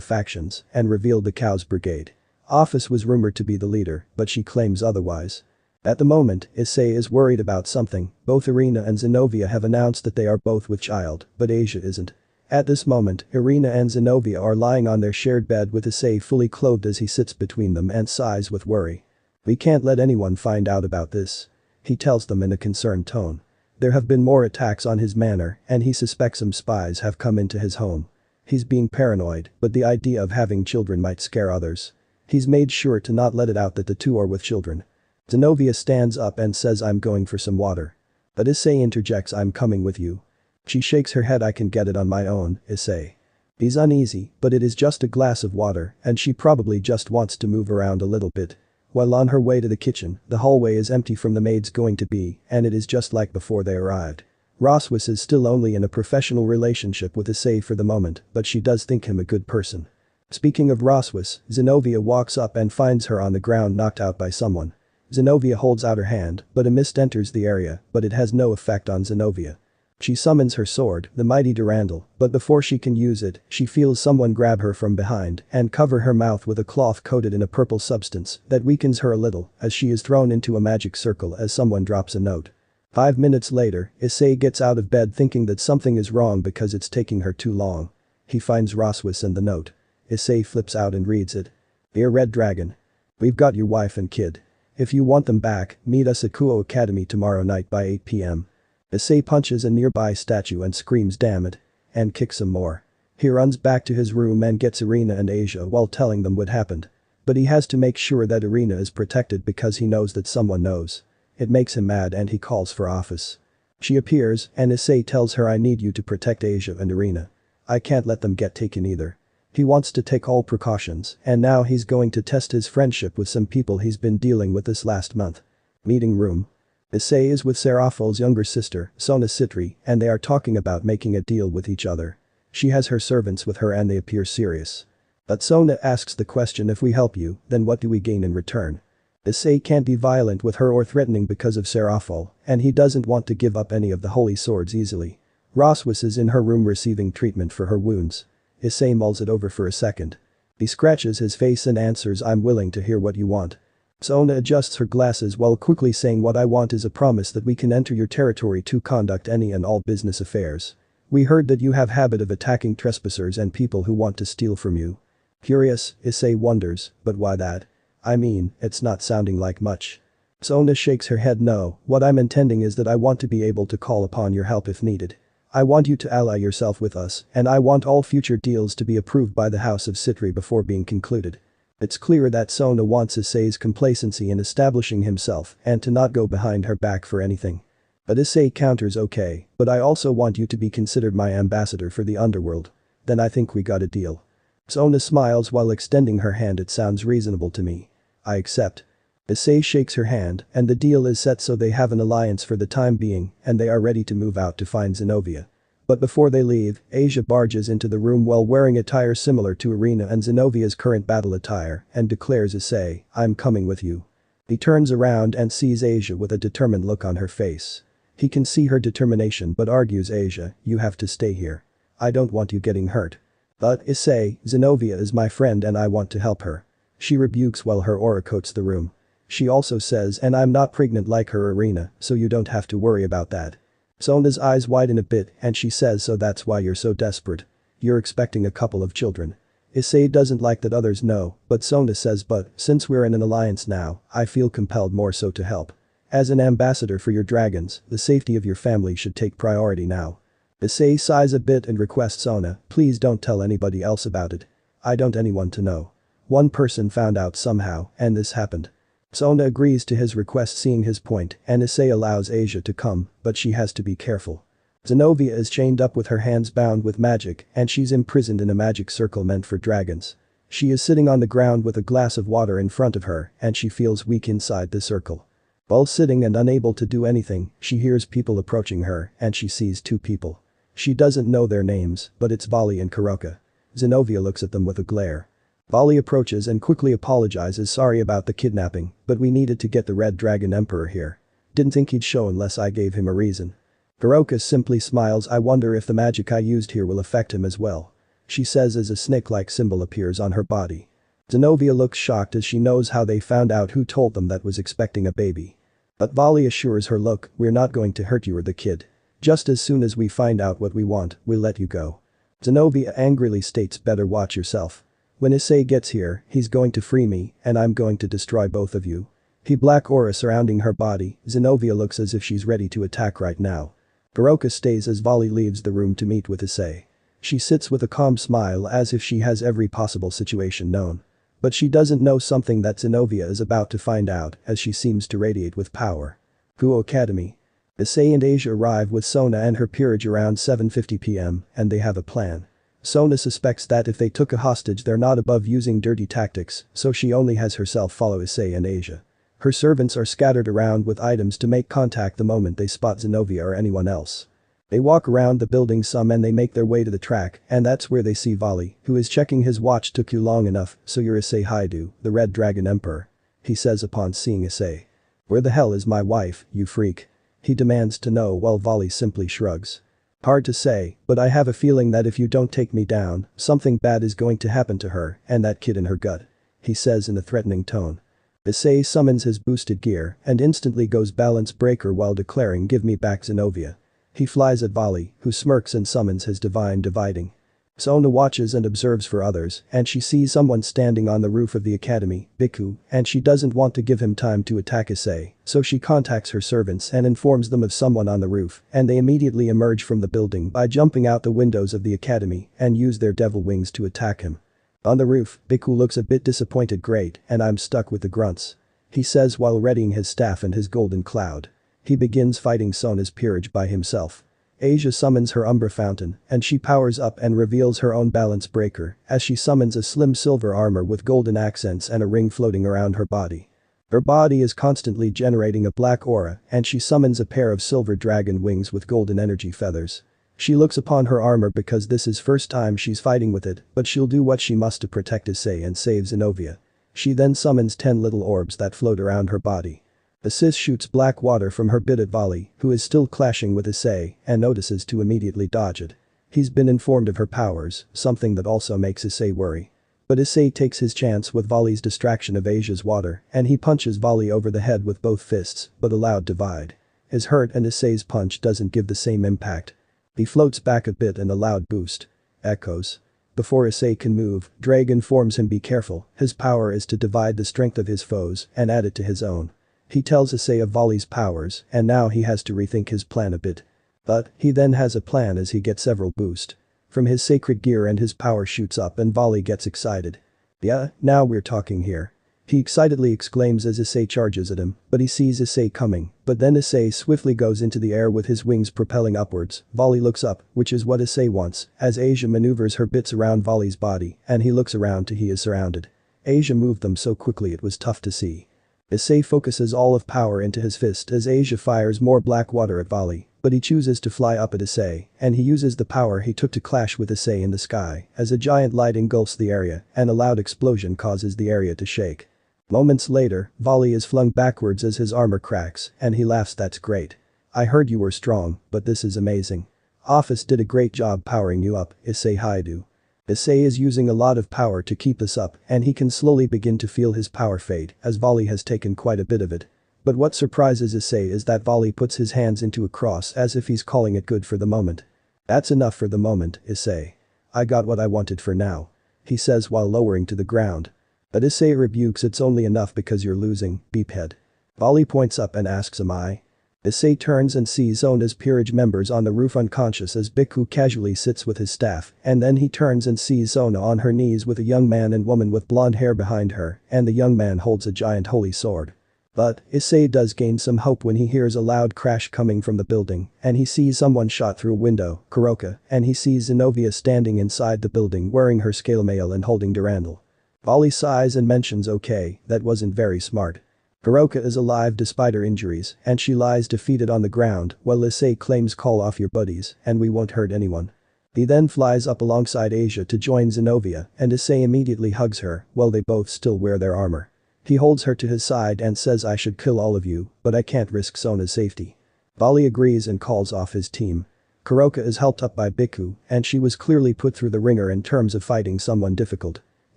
factions and revealed the Chaos Brigade. Office was rumored to be the leader, but she claims otherwise. At the moment, Issei is worried about something. Both Irina and Zenobia have announced that they are both with child, but Asia isn't. At this moment, Irina and Zenobia are lying on their shared bed with Issei fully clothed as he sits between them and sighs with worry. We can't let anyone find out about this. He tells them in a concerned tone. There have been more attacks on his manor and he suspects some spies have come into his home. He's being paranoid, but the idea of having children might scare others. He's made sure to not let it out that the two are with children. Zenobia stands up and says, I'm going for some water. But Issei interjects, I'm coming with you. She shakes her head, I can get it on my own, Issei. He's uneasy, but it is just a glass of water and she probably just wants to move around a little bit. While on her way to the kitchen, the hallway is empty from the maids going to be, and it is just like before they arrived. Roswis is still only in a professional relationship with Issei for the moment, but she does think him a good person. Speaking of Roswis, Zenobia walks up and finds her on the ground knocked out by someone. Zenobia holds out her hand, but a mist enters the area, but it has no effect on Zenobia. She summons her sword, the mighty Durandal, but before she can use it, she feels someone grab her from behind and cover her mouth with a cloth coated in a purple substance that weakens her a little as she is thrown into a magic circle as someone drops a note. 5 minutes later, Issei gets out of bed thinking that something is wrong because it's taking her too long. He finds Roswis and the note. Issei flips out and reads it. "Dear Red Dragon. We've got your wife and kid. If you want them back, meet us at Kuo Academy tomorrow night by 8 p.m. Issei punches a nearby statue and screams damn it. And kicks some more. He runs back to his room and gets Irina and Asia while telling them what happened. But he has to make sure that Irina is protected because he knows that someone knows. It makes him mad and he calls for Office. She appears and Issei tells her I need you to protect Asia and Irina. I can't let them get taken either. He wants to take all precautions and now he's going to test his friendship with some people he's been dealing with this last month. Meeting room. Issei is with Seraphol's younger sister, Sona Citri, and they are talking about making a deal with each other. She has her servants with her and they appear serious. But Sona asks the question if we help you, then what do we gain in return? Issei can't be violent with her or threatening because of Seraphol, and he doesn't want to give up any of the holy swords easily. Roswis is in her room receiving treatment for her wounds. Issei mulls it over for a second. He scratches his face and answers I'm willing to hear what you want. Sona adjusts her glasses while quickly saying what I want is a promise that we can enter your territory to conduct any and all business affairs. We heard that you have habit of attacking trespassers and people who want to steal from you. Curious, Issei wonders, but why that? I mean, it's not sounding like much. Sona shakes her head no, what I'm intending is that I want to be able to call upon your help if needed. I want you to ally yourself with us, and I want all future deals to be approved by the House of Citri before being concluded. It's clear that Sona wants Issei's complacency in establishing himself and to not go behind her back for anything. But Issei counters okay, but I also want you to be considered my ambassador for the underworld. Then I think we got a deal. Sona smiles while extending her hand it sounds reasonable to me. I accept. Issei shakes her hand and the deal is set so they have an alliance for the time being and they are ready to move out to find Zenobia. But before they leave, Asia barges into the room while wearing attire similar to Irina and Zenobia's current battle attire and declares Issei, I'm coming with you. He turns around and sees Asia with a determined look on her face. He can see her determination but argues Asia, you have to stay here. I don't want you getting hurt. But Issei, Zenobia is my friend and I want to help her. She rebukes while her aura coats the room. She also says and I'm not pregnant like her Irina, so you don't have to worry about that. Sona's eyes widen a bit and she says so that's why you're so desperate. You're expecting a couple of children. Issei doesn't like that others know, but Sona says but since we're in an alliance now, I feel compelled more so to help. As an ambassador for your dragons, the safety of your family should take priority now. Issei sighs a bit and requests Sona, please don't tell anybody else about it. I don't anyone to know. One person found out somehow and this happened. Sona agrees to his request seeing his point and Issei allows Asia to come, but she has to be careful. Zenobia is chained up with her hands bound with magic and she's imprisoned in a magic circle meant for dragons. She is sitting on the ground with a glass of water in front of her and she feels weak inside the circle. While sitting and unable to do anything, she hears people approaching her and she sees two people. She doesn't know their names, but it's Vali and Kuroka. Zenobia looks at them with a glare. Vali approaches and quickly apologizes sorry about the kidnapping, but we needed to get the Red Dragon Emperor here. Didn't think he'd show unless I gave him a reason. Kuroka simply smiles I wonder if the magic I used here will affect him as well. She says as a snake-like symbol appears on her body. Zenobia looks shocked as she knows how they found out who told them that was expecting a baby. But Vali assures her look, we're not going to hurt you or the kid. Just as soon as we find out what we want, we'll let you go. Zenobia angrily states better watch yourself. When Issei gets here, he's going to free me and I'm going to destroy both of you. He black aura surrounding her body, Zenobia looks as if she's ready to attack right now. Kuroka stays as Vali leaves the room to meet with Issei. She sits with a calm smile as if she has every possible situation known. But she doesn't know something that Zenobia is about to find out as she seems to radiate with power. Kuo Academy. Issei and Asia arrive with Sona and her peerage around 7:50 p.m. and they have a plan. Sona suspects that if they took a hostage they're not above using dirty tactics, so she only has herself follow Issei and Asia. Her servants are scattered around with items to make contact the moment they spot Zenobia or anyone else. They walk around the building some and they make their way to the track, and that's where they see Volley, who is checking his watch. Took you long enough, so you're Issei Hyoudou, the Red Dragon Emperor. He says upon seeing Issei. Where the hell is my wife, you freak? He demands to know while Volley simply shrugs. Hard to say, but I have a feeling that if you don't take me down, something bad is going to happen to her and that kid in her gut. He says in a threatening tone. Issei summons his boosted gear and instantly goes balance breaker while declaring give me back Zenobia. He flies at Volley, who smirks and summons his divine dividing. Sona watches and observes for others, and she sees someone standing on the roof of the academy, Biku, and she doesn't want to give him time to attack Issei, so she contacts her servants and informs them of someone on the roof, and they immediately emerge from the building by jumping out the windows of the academy and use their devil wings to attack him. On the roof, Biku looks a bit disappointed. Great, and I'm stuck with the grunts. He says while readying his staff and his golden cloud. He begins fighting Sona's peerage by himself. Asia summons her Umbra Fountain, and she powers up and reveals her own balance breaker as she summons a slim silver armor with golden accents and a ring floating around her body. Her body is constantly generating a black aura and she summons a pair of silver dragon wings with golden energy feathers. She looks upon her armor because this is first time she's fighting with it, but she'll do what she must to protect Issei and save Zenobia. She then summons 10 little orbs that float around her body. Issei shoots black water from her bit at Volley, who is still clashing with Issei and notices to immediately dodge it. He's been informed of her powers, something that also makes Issei worry. But Issei takes his chance with Volley's distraction of Asia's water and he punches Volley over the head with both fists, but a loud divide is heard and Issei's punch doesn't give the same impact. He floats back a bit and a loud boost echoes. Before Issei can move, Drag informs him be careful, his power is to divide the strength of his foes and add it to his own. He tells Issei of Volley's powers and now he has to rethink his plan a bit. But he then has a plan as he gets several boosts from his sacred gear and his power shoots up and Volley gets excited. Yeah, now we're talking here. He excitedly exclaims as Issei charges at him, but he sees Issei coming, but then Issei swiftly goes into the air with his wings propelling upwards. Volley looks up, which is what Issei wants, as Asia maneuvers her bits around Volley's body and he looks around to he is surrounded. Asia moved them so quickly it was tough to see. Issei focuses all of power into his fist as Asia fires more black water at Volley, but he chooses to fly up at Issei and he uses the power he took to clash with Issei in the sky as a giant light engulfs the area and a loud explosion causes the area to shake. Moments later, Volley is flung backwards as his armor cracks and he laughs. That's great. I heard you were strong, but this is amazing. Office did a great job powering you up, Issei Hyoudou. Issei is using a lot of power to keep this up and he can slowly begin to feel his power fade as Volley has taken quite a bit of it. But what surprises Issei is that Volley puts his hands into a cross as if he's calling it good for the moment. That's enough for the moment, Issei. I got what I wanted for now. He says while lowering to the ground. But Issei rebukes it's only enough because you're losing, beephead. Volley points up and asks am I? Issei turns and sees Sona's peerage members on the roof unconscious as Biku casually sits with his staff and then he turns and sees Sona on her knees with a young man and woman with blonde hair behind her and the young man holds a giant holy sword. But Issei does gain some hope when he hears a loud crash coming from the building and he sees someone shot through a window, Kuroka, and he sees Zenobia standing inside the building wearing her scale mail and holding Durandal. Volley sighs and mentions okay, that wasn't very smart. Kuroka is alive despite her injuries and she lies defeated on the ground while Issei claims call off your buddies and we won't hurt anyone. He then flies up alongside Asia to join Zenobia and Issei immediately hugs her while they both still wear their armor. He holds her to his side and says I should kill all of you, but I can't risk Sona's safety. Volley agrees and calls off his team. Kuroka is helped up by Biku and she was clearly put through the ringer in terms of fighting someone difficult.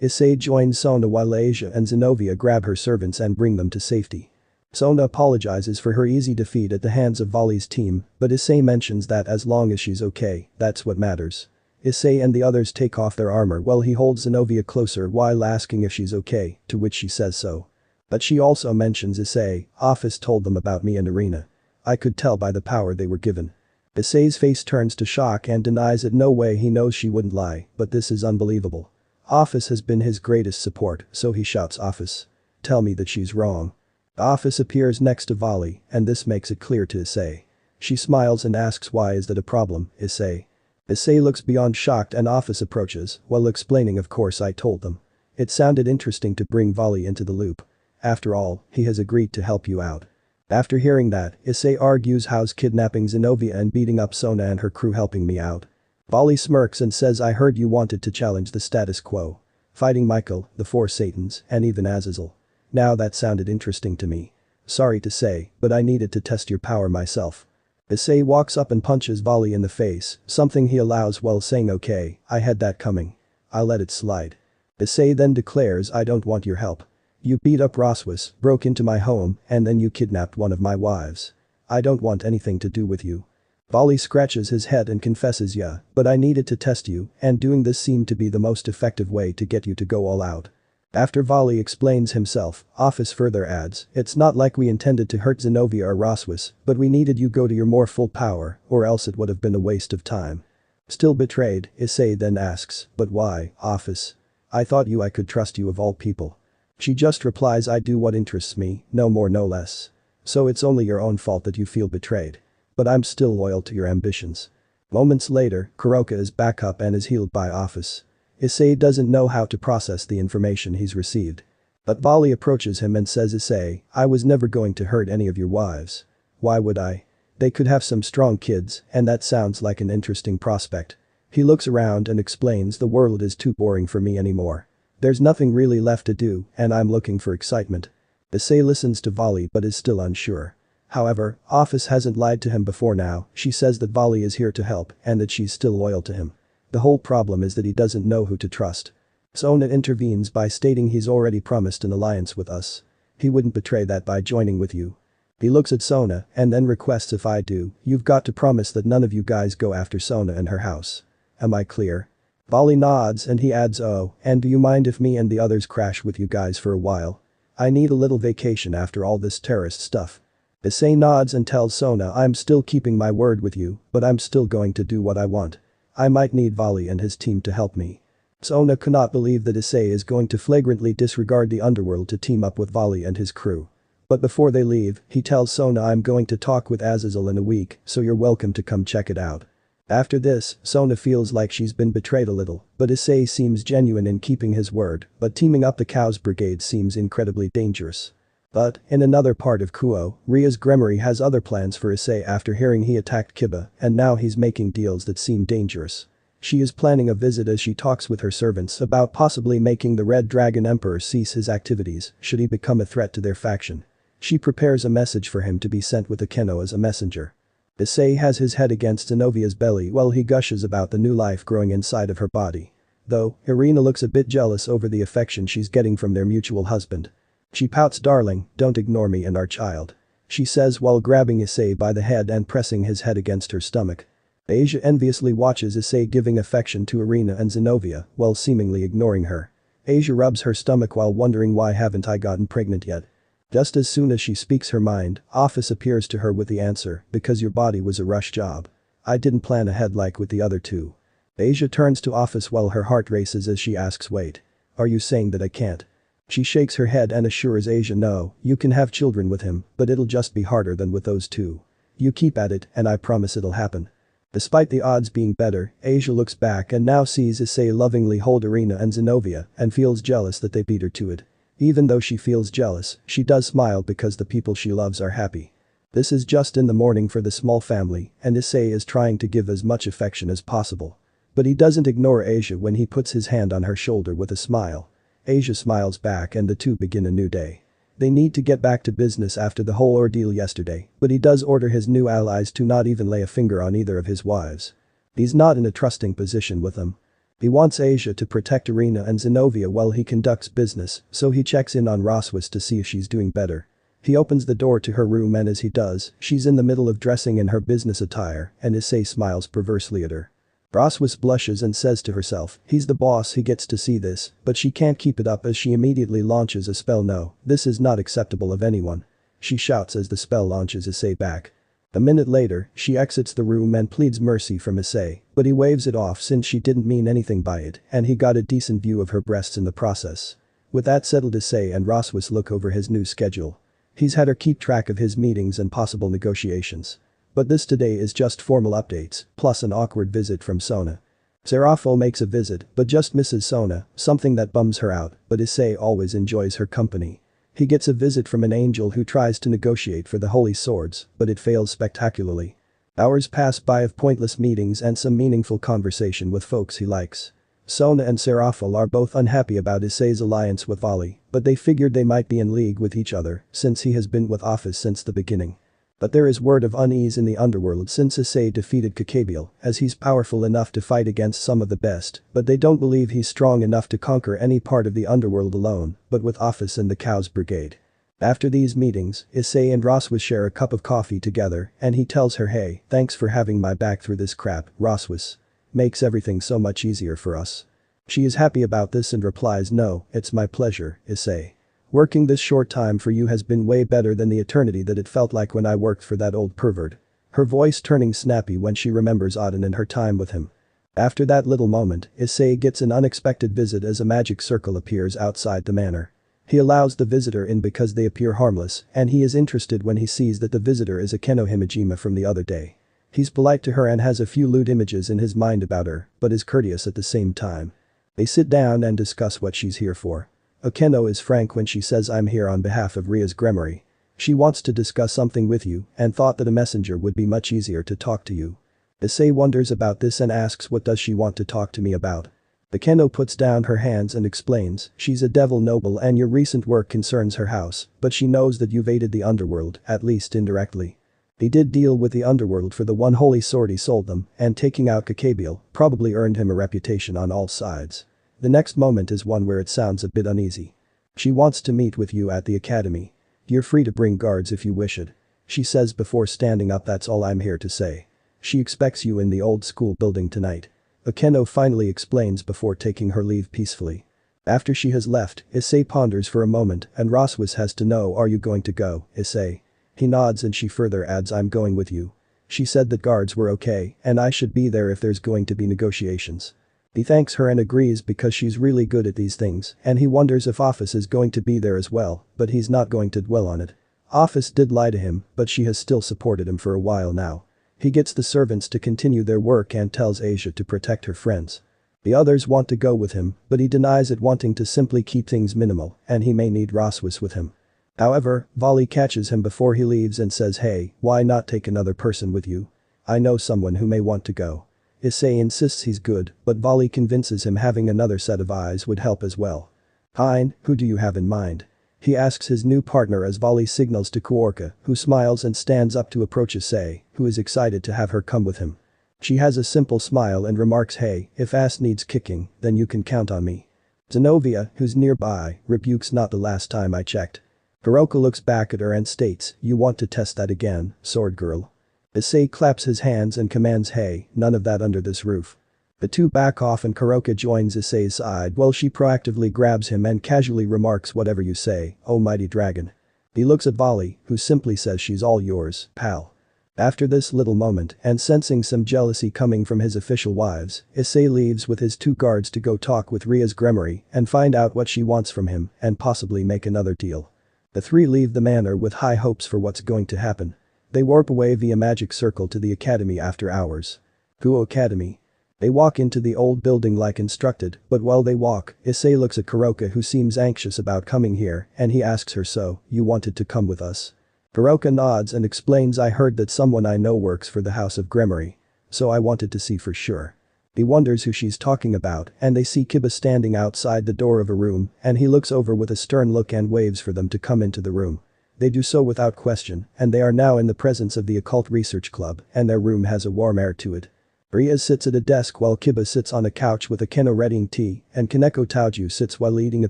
Issei joins Sona while Asia and Zenobia grab her servants and bring them to safety. Sona apologizes for her easy defeat at the hands of Volley's team, but Issei mentions that as long as she's okay, that's what matters. Issei and the others take off their armor while he holds Zenobia closer while asking if she's okay, to which she says so. But she also mentions Issei, Office told them about me and Arena. I could tell by the power they were given. Issei's face turns to shock and denies it. No way, he knows she wouldn't lie, but this is unbelievable. Office has been his greatest support, so he shouts Office. Tell me that she's wrong. Office appears next to Volley and this makes it clear to Issei. She smiles and asks why is that a problem, Issei? Issei looks beyond shocked and Office approaches while explaining of course I told them. It sounded interesting to bring Volley into the loop. After all, he has agreed to help you out. After hearing that, Issei argues how's kidnapping Zenobia and beating up Sona and her crew helping me out. Volley smirks and says I heard you wanted to challenge the status quo. Fighting Michael, the four Satans, and even Azazel. Now that sounded interesting to me. Sorry to say, but I needed to test your power myself. Issei walks up and punches Volley in the face, something he allows while saying okay, I had that coming. I'll let it slide. Issei then declares I don't want your help. You beat up Roswis, broke into my home, and then you kidnapped one of my wives. I don't want anything to do with you. Volley scratches his head and confesses yeah, but I needed to test you, and doing this seemed to be the most effective way to get you to go all out. After Volley explains himself, Office further adds, it's not like we intended to hurt Zenobia or Roswis, but we needed you go to your more full power, or else it would have been a waste of time. Still betrayed, Issei then asks, but why, Office? I thought I could trust you of all people. She just replies I do what interests me, no more no less. So it's only your own fault that you feel betrayed. But I'm still loyal to your ambitions. Moments later, Kuroka is back up and is healed by Office. Issei doesn't know how to process the information he's received. But Volley approaches him and says Issei, I was never going to hurt any of your wives. Why would I? They could have some strong kids, and that sounds like an interesting prospect. He looks around and explains the world is too boring for me anymore. There's nothing really left to do, and I'm looking for excitement. Issei listens to Volley but is still unsure. However, Office hasn't lied to him before now, she says that Volley is here to help and that she's still loyal to him. The whole problem is that he doesn't know who to trust. Sona intervenes by stating he's already promised an alliance with us. He wouldn't betray that by joining with you. He looks at Sona and then requests if I do, you've got to promise that none of you guys go after Sona and her house. Am I clear? Volley nods and he adds oh, and do you mind if me and the others crash with you guys for a while? I need a little vacation after all this terrorist stuff. Issei nods and tells Sona I'm still keeping my word with you, but I'm still going to do what I want. I might need Volley and his team to help me. Sona cannot believe that Issei is going to flagrantly disregard the underworld to team up with Volley and his crew. But before they leave, he tells Sona I'm going to talk with Azazel in a week, so you're welcome to come check it out. After this, Sona feels like she's been betrayed a little, but Issei seems genuine in keeping his word, but teaming up the Cows Brigade seems incredibly dangerous. But, in another part of Kuo, Ria's Gremory has other plans for Issei after hearing he attacked Kiba, and now he's making deals that seem dangerous. She is planning a visit as she talks with her servants about possibly making the Red Dragon Emperor cease his activities should he become a threat to their faction. She prepares a message for him to be sent with Akeno as a messenger. Issei has his head against Zenobia's belly while he gushes about the new life growing inside of her body. Though, Irina looks a bit jealous over the affection she's getting from their mutual husband. She pouts darling, don't ignore me and our child. She says while grabbing Issei by the head and pressing his head against her stomach. Asia enviously watches Issei giving affection to Irina and Zenobia while seemingly ignoring her. Asia rubs her stomach while wondering why haven't I gotten pregnant yet. Just as soon as she speaks her mind, Office appears to her with the answer, because your body was a rush job. I didn't plan ahead like with the other two. Asia turns to Office while her heart races as she asks wait. Are you saying that I can't? She shakes her head and assures Asia no, you can have children with him, but it'll just be harder than with those two. You keep at it and I promise it'll happen. Despite the odds being better, Asia looks back and now sees Issei lovingly hold Irina and Zenobia and feels jealous that they beat her to it. Even though she feels jealous, she does smile because the people she loves are happy. This is just in the morning for the small family and Issei is trying to give as much affection as possible. But he doesn't ignore Asia when he puts his hand on her shoulder with a smile. Asia smiles back and the two begin a new day. They need to get back to business after the whole ordeal yesterday, but he does order his new allies to not even lay a finger on either of his wives. He's not in a trusting position with them. He wants Asia to protect Irina and Zenobia while he conducts business, so he checks in on Roswis to see if she's doing better. He opens the door to her room and as he does, she's in the middle of dressing in her business attire and Issei smiles perversely at her. Roswis blushes and says to herself, he's the boss, he gets to see this, but she can't keep it up as she immediately launches a spell. No, this is not acceptable of anyone. She shouts as the spell launches Issei back. A minute later, she exits the room and pleads mercy from Issei, but he waves it off since she didn't mean anything by it and he got a decent view of her breasts in the process. With that settled, Issei and Roswis look over his new schedule. He's had her keep track of his meetings and possible negotiations. But this today is just formal updates, plus an awkward visit from Sona. Serafo makes a visit but just misses Sona, something that bums her out, but Issei always enjoys her company. He gets a visit from an angel who tries to negotiate for the holy swords, but it fails spectacularly. Hours pass by of pointless meetings and some meaningful conversation with folks he likes. Sona and Serafal are both unhappy about Issei's alliance with Vali, but they figured they might be in league with each other since he has been with Office since the beginning. But there is word of unease in the underworld since Issei defeated Kakabiel, as he's powerful enough to fight against some of the best, but they don't believe he's strong enough to conquer any part of the underworld alone, but with Office and the Cows Brigade. After these meetings, Issei and Roswis share a cup of coffee together and he tells her, "Hey, thanks for having my back through this crap, Roswis. Makes everything so much easier for us." She is happy about this and replies, "No, it's my pleasure, Issei. Working this short time for you has been way better than the eternity that it felt like when I worked for that old pervert." Her voice turning snappy when she remembers Auden and her time with him. After that little moment, Issei gets an unexpected visit as a magic circle appears outside the manor. He allows the visitor in because they appear harmless, and he is interested when he sees that the visitor is Akeno Himejima from the other day. He's polite to her and has a few lewd images in his mind about her, but is courteous at the same time. They sit down and discuss what she's here for. Akeno is frank when she says, "I'm here on behalf of Ria's Gremory. She wants to discuss something with you and thought that a messenger would be much easier to talk to you." Issei wonders about this and asks, "What does she want to talk to me about?" Akeno puts down her hands and explains, "She's a devil noble and your recent work concerns her house, but she knows that you've aided the underworld, at least indirectly. He did deal with the underworld for the one holy sword he sold them, and taking out Kakabiel probably earned him a reputation on all sides." The next moment is one where it sounds a bit uneasy. "She wants to meet with you at the academy. You're free to bring guards if you wish it," she says before standing up. "That's all I'm here to say. She expects you in the old school building tonight." Akeno finally explains before taking her leave peacefully. After she has left, Issei ponders for a moment and Roswis has to know, "Are you going to go, Issei?" He nods and she further adds, "I'm going with you. She said that guards were okay and I should be there if there's going to be negotiations." He thanks her and agrees because she's really good at these things and he wonders if Office is going to be there as well, but he's not going to dwell on it. Office did lie to him, but she has still supported him for a while now. He gets the servants to continue their work and tells Asia to protect her friends. The others want to go with him, but he denies it, wanting to simply keep things minimal and he may need Roswis with him. However, Vali catches him before he leaves and says, "Hey, why not take another person with you? I know someone who may want to go." Issei insists he's good, but Vali convinces him having another set of eyes would help as well. "Hein, who do you have in mind?" he asks his new partner as Vali signals to Kuorka, who smiles and stands up to approach Issei, who is excited to have her come with him. She has a simple smile and remarks, "Hey, if ass needs kicking, then you can count on me." Zenobia, who's nearby, rebukes, "Not the last time I checked." Kuroka looks back at her and states, "You want to test that again, sword girl?" Issei claps his hands and commands, "Hey, none of that under this roof." The two back off and Kuroka joins Issei's side while she proactively grabs him and casually remarks, "Whatever you say, oh mighty dragon." He looks at Vali, who simply says, "She's all yours, pal." After this little moment and sensing some jealousy coming from his official wives, Issei leaves with his two guards to go talk with Ria's Gremory and find out what she wants from him and possibly make another deal. The three leave the manor with high hopes for what's going to happen. They warp away via magic circle to the academy after hours. Guo Academy. They walk into the old building like instructed, but while they walk, Issei looks at Kuroka, who seems anxious about coming here, and he asks her, "So, you wanted to come with us?" Kuroka nods and explains, "I heard that someone I know works for the House of Gremory. So I wanted to see for sure." He wonders who she's talking about and they see Kiba standing outside the door of a room and he looks over with a stern look and waves for them to come into the room. They do so without question and they are now in the presence of the Occult Research Club and their room has a warm air to it. Ria sits at a desk while Kiba sits on a couch with Akeno readying tea and Kaneko Taoju sits while eating a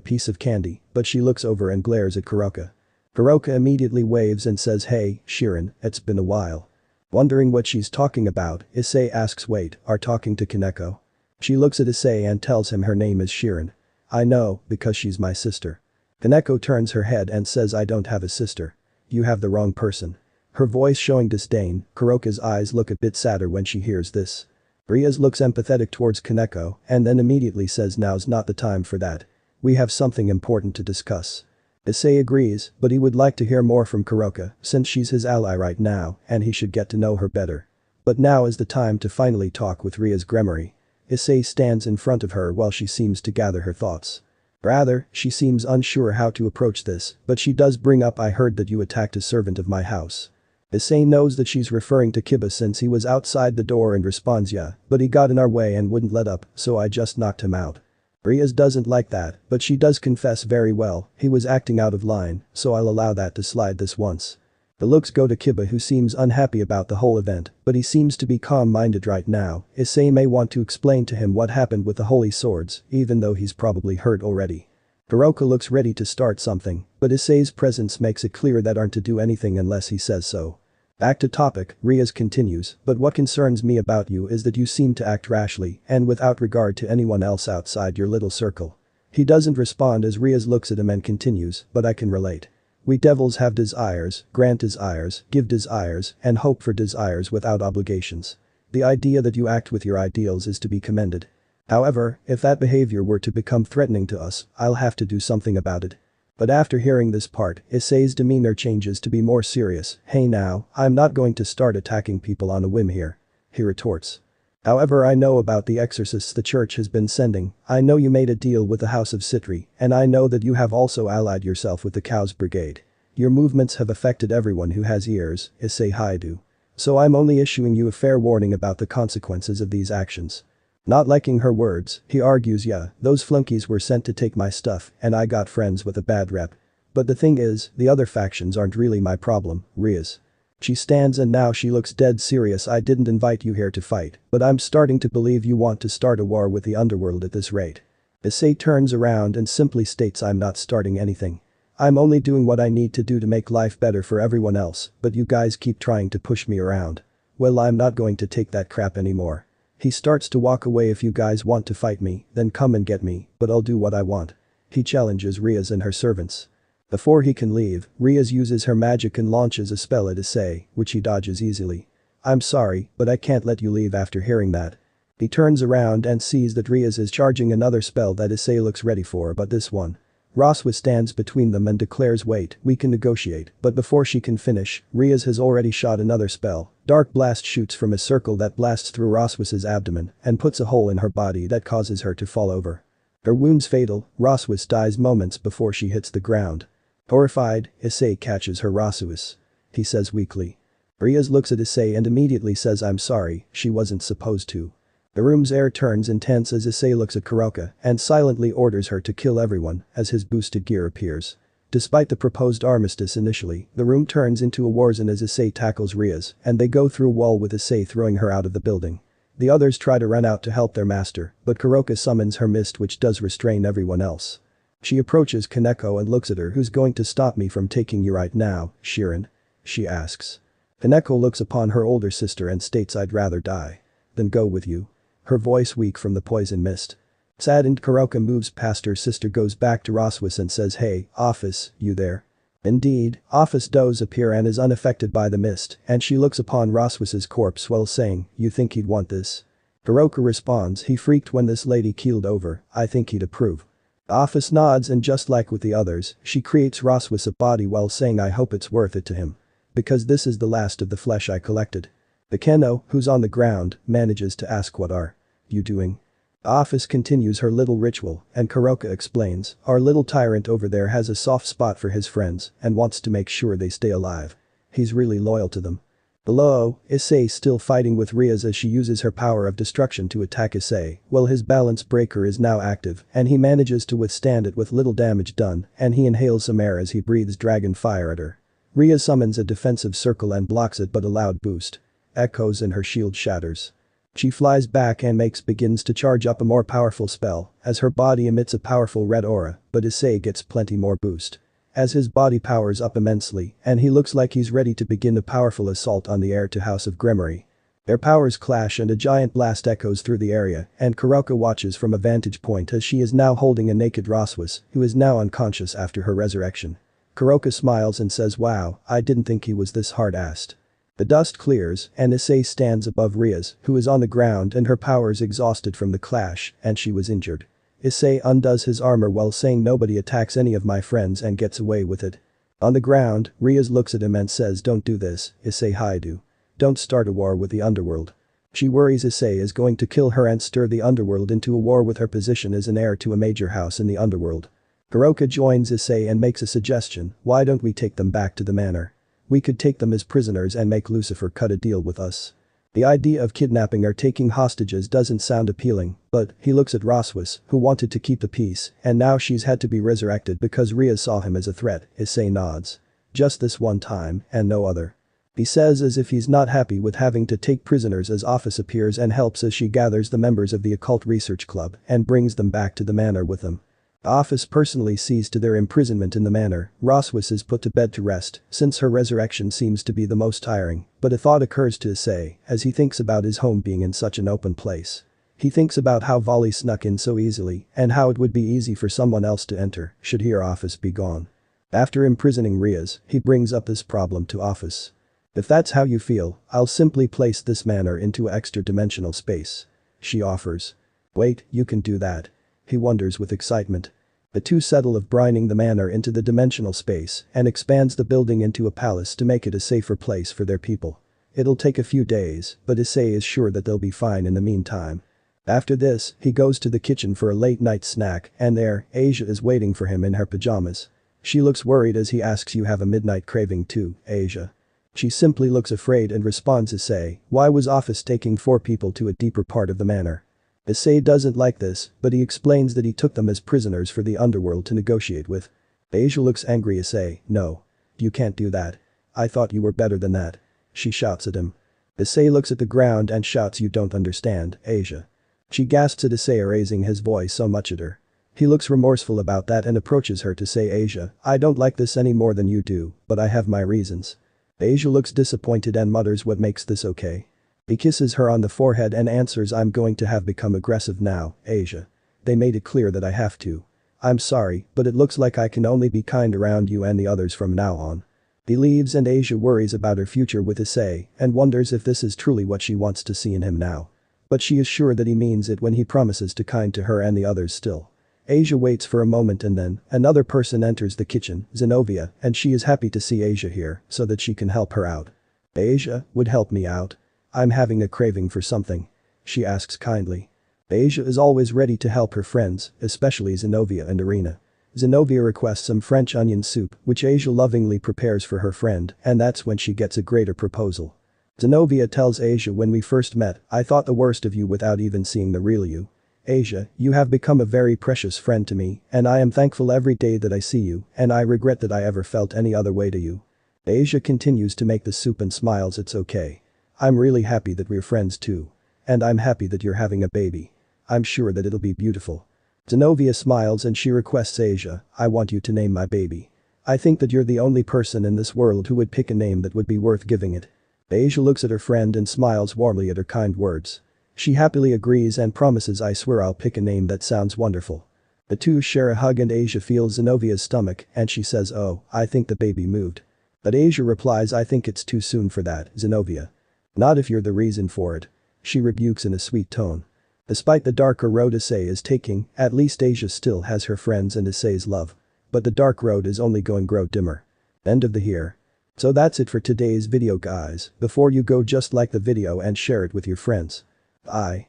piece of candy, but she looks over and glares at Kuroka. Kuroka immediately waves and says, "Hey, Shirin, it's been a while." Wondering what she's talking about, Issei asks, "Wait, are talking to Kaneko?" She looks at Issei and tells him her name is Shirin. "I know, because she's my sister." Kaneko turns her head and says, "I don't have a sister. You have the wrong person." Her voice showing disdain, Kuroka's eyes look a bit sadder when she hears this. Ria's looks empathetic towards Kaneko and then immediately says, "Now's not the time for that. We have something important to discuss." Issei agrees, but he would like to hear more from Kuroka since she's his ally right now and he should get to know her better. But now is the time to finally talk with Ria's Gremory. Issei stands in front of her while she seems to gather her thoughts. Rather, she seems unsure how to approach this, but she does bring up I heard that you attacked a servant of my house. Issei knows that she's referring to Kiba since he was outside the door and responds yeah, but he got in our way and wouldn't let up, so I just knocked him out. Riaz doesn't like that, but she does confess very well, he was acting out of line, so I'll allow that to slide this once. The looks go to Kiba who seems unhappy about the whole event, but he seems to be calm-minded right now. Issei may want to explain to him what happened with the holy swords, even though he's probably hurt already. Hiroka looks ready to start something, but Issei's presence makes it clear that aren't to do anything unless he says so. Back to topic, Riaz continues, but what concerns me about you is that you seem to act rashly and without regard to anyone else outside your little circle. He doesn't respond as Riaz looks at him and continues, but I can relate. We devils have desires, grant desires, give desires, and hope for desires without obligations. The idea that you act with your ideals is to be commended. However, if that behavior were to become threatening to us, I'll have to do something about it. But after hearing this part, Issei's demeanor changes to be more serious. Hey now, I'm not going to start attacking people on a whim here. He retorts. However, I know about the exorcists the church has been sending, I know you made a deal with the House of Citri, and I know that you have also allied yourself with the Cows Brigade. Your movements have affected everyone who has ears, Issei Hyoudou. So I'm only issuing you a fair warning about the consequences of these actions. Not liking her words, he argues yeah, those flunkies were sent to take my stuff and I got friends with a bad rep. But the thing is, the other factions aren't really my problem, Riaz. She stands and now she looks dead serious. I didn't invite you here to fight, but I'm starting to believe you want to start a war with the underworld at this rate. Issei turns around and simply states I'm not starting anything. I'm only doing what I need to do to make life better for everyone else, but you guys keep trying to push me around. Well, I'm not going to take that crap anymore. He starts to walk away. If you guys want to fight me, then come and get me, but I'll do what I want. He challenges Riaz and her servants. Before he can leave, Riaz uses her magic and launches a spell at Issei, which he dodges easily. I'm sorry, but I can't let you leave after hearing that. He turns around and sees that Riaz is charging another spell that Issei looks ready for, but this one. Roswa stands between them and declares wait, we can negotiate, but before she can finish, Riaz has already shot another spell. Dark blast shoots from a circle that blasts through Roswa's abdomen and puts a hole in her body that causes her to fall over. Her wound's fatal, Roswa dies moments before she hits the ground. Horrified, Issei catches her Roswa. He says weakly. Riaz looks at Issei and immediately says I'm sorry, she wasn't supposed to. The room's air turns intense as Issei looks at Kuroka and silently orders her to kill everyone as his boosted gear appears. Despite the proposed armistice initially, the room turns into a war zone as Issei tackles Riaz and they go through a wall with Issei throwing her out of the building. The others try to run out to help their master, but Kuroka summons her mist which does restrain everyone else. She approaches Kaneko and looks at her. Who's going to stop me from taking you right now, Shirin? She asks. Kaneko looks upon her older sister and states I'd rather die than go with you. Her voice weak from the poison mist. Saddened, Kuroka moves past her sister, goes back to Roswa and says hey, Office, you there? Indeed, Office does appear and is unaffected by the mist and she looks upon Roswa's corpse while saying, you think he'd want this? Kuroka responds he freaked when this lady keeled over, I think he'd approve. Office nods and just like with the others, she creates Roswa's body while saying I hope it's worth it to him. Because this is the last of the flesh I collected. The Keno, who's on the ground, manages to ask what are you doing? Office continues her little ritual and Kuroka explains, our little tyrant over there has a soft spot for his friends and wants to make sure they stay alive. He's really loyal to them. Below, Issei still fighting with Riaz as she uses her power of destruction to attack Issei. Well, his balance breaker is now active and he manages to withstand it with little damage done and he inhales some air as he breathes dragon fire at her. Riaz summons a defensive circle and blocks it but a loud boost echoes and her shield shatters. She flies back and begins to charge up a more powerful spell as her body emits a powerful red aura, but Issei gets plenty more boost. As his body powers up immensely and he looks like he's ready to begin a powerful assault on the heir to House of Gremory. Their powers clash and a giant blast echoes through the area and Kuroka watches from a vantage point as she is now holding a naked Roswa, who is now unconscious after her resurrection. Kuroka smiles and says wow, I didn't think he was this hard-assed. The dust clears and Issei stands above Riaz, who is on the ground and her powers exhausted from the clash and she was injured. Issei undoes his armor while saying nobody attacks any of my friends and gets away with it. On the ground, Riaz looks at him and says don't do this, Issei Hyoudou. Don't start a war with the underworld. She worries Issei is going to kill her and stir the underworld into a war with her position as an heir to a major house in the underworld. Hiroka joins Issei and makes a suggestion, why don't we take them back to the manor? We could take them as prisoners and make Lucifer cut a deal with us. The idea of kidnapping or taking hostages doesn't sound appealing, but he looks at Roswis, who wanted to keep the peace, and now she's had to be resurrected because Rhea saw him as a threat. Issei nods. Just this one time, and no other. He says as if he's not happy with having to take prisoners as Office appears and helps as she gathers the members of the Occult Research Club and brings them back to the manor with them. Office personally sees to their imprisonment in the manor. Roswis is put to bed to rest, since her resurrection seems to be the most tiring, but a thought occurs to Issei as he thinks about his home being in such an open place. He thinks about how Volley snuck in so easily and how it would be easy for someone else to enter should he or Office be gone. After imprisoning Riaz, he brings up this problem to Office. If that's how you feel, I'll simply place this manor into extra-dimensional space. She offers. Wait, you can do that. He wonders with excitement. The two settle of brining the manor into the dimensional space and expands the building into a palace to make it a safer place for their people. It'll take a few days, but Issei is sure that they'll be fine in the meantime. After this, he goes to the kitchen for a late-night snack and there, Asia is waiting for him in her pajamas. She looks worried as he asks, you have a midnight craving too, Asia? She simply looks afraid and responds, Issei, why was Office taking 4 people to a deeper part of the manor? Issei doesn't like this, but he explains that he took them as prisoners for the underworld to negotiate with. Asia looks angry. Issei, no. You can't do that. I thought you were better than that. She shouts at him. Issei looks at the ground and shouts, you don't understand, Asia. She gasps at Issei raising his voice so much at her. He looks remorseful about that and approaches her to say, Asia, I don't like this any more than you do, but I have my reasons. Asia looks disappointed and mutters, what makes this okay? He kisses her on the forehead and answers, I'm going to have become aggressive now, Asia. They made it clear that I have to. I'm sorry, but it looks like I can only be kind around you and the others from now on. He leaves and Asia worries about her future with Issei and wonders if this is truly what she wants to see in him now. But she is sure that he means it when he promises to kind to her and the others still. Asia waits for a moment and then another person enters the kitchen, Zenobia, and she is happy to see Asia here so that she can help her out. Asia, would help me out? I'm having a craving for something. She asks kindly. Asia is always ready to help her friends, especially Zenobia and Irina. Zenobia requests some French onion soup, which Asia lovingly prepares for her friend, and that's when she gets a greater proposal. Zenobia tells Asia, when we first met, I thought the worst of you without even seeing the real you. Asia, you have become a very precious friend to me, and I am thankful every day that I see you, and I regret that I ever felt any other way to you. Asia continues to make the soup and smiles, it's okay. I'm really happy that we're friends too. And I'm happy that you're having a baby. I'm sure that it'll be beautiful. Zenobia smiles and she requests, Asia, I want you to name my baby. I think that you're the only person in this world who would pick a name that would be worth giving it. Asia looks at her friend and smiles warmly at her kind words. She happily agrees and promises, I swear I'll pick a name that sounds wonderful. The two share a hug and Asia feels Zenobia's stomach and she says, oh, I think the baby moved. But Asia replies, I think it's too soon for that, Zenobia. Not if you're the reason for it. She rebukes in a sweet tone. Despite the darker road Issei is taking, at least Asia still has her friends and Issei's love. But the dark road is only going to grow dimmer. End of the here. So that's it for today's video guys. Before you go, just like the video and share it with your friends. Bye.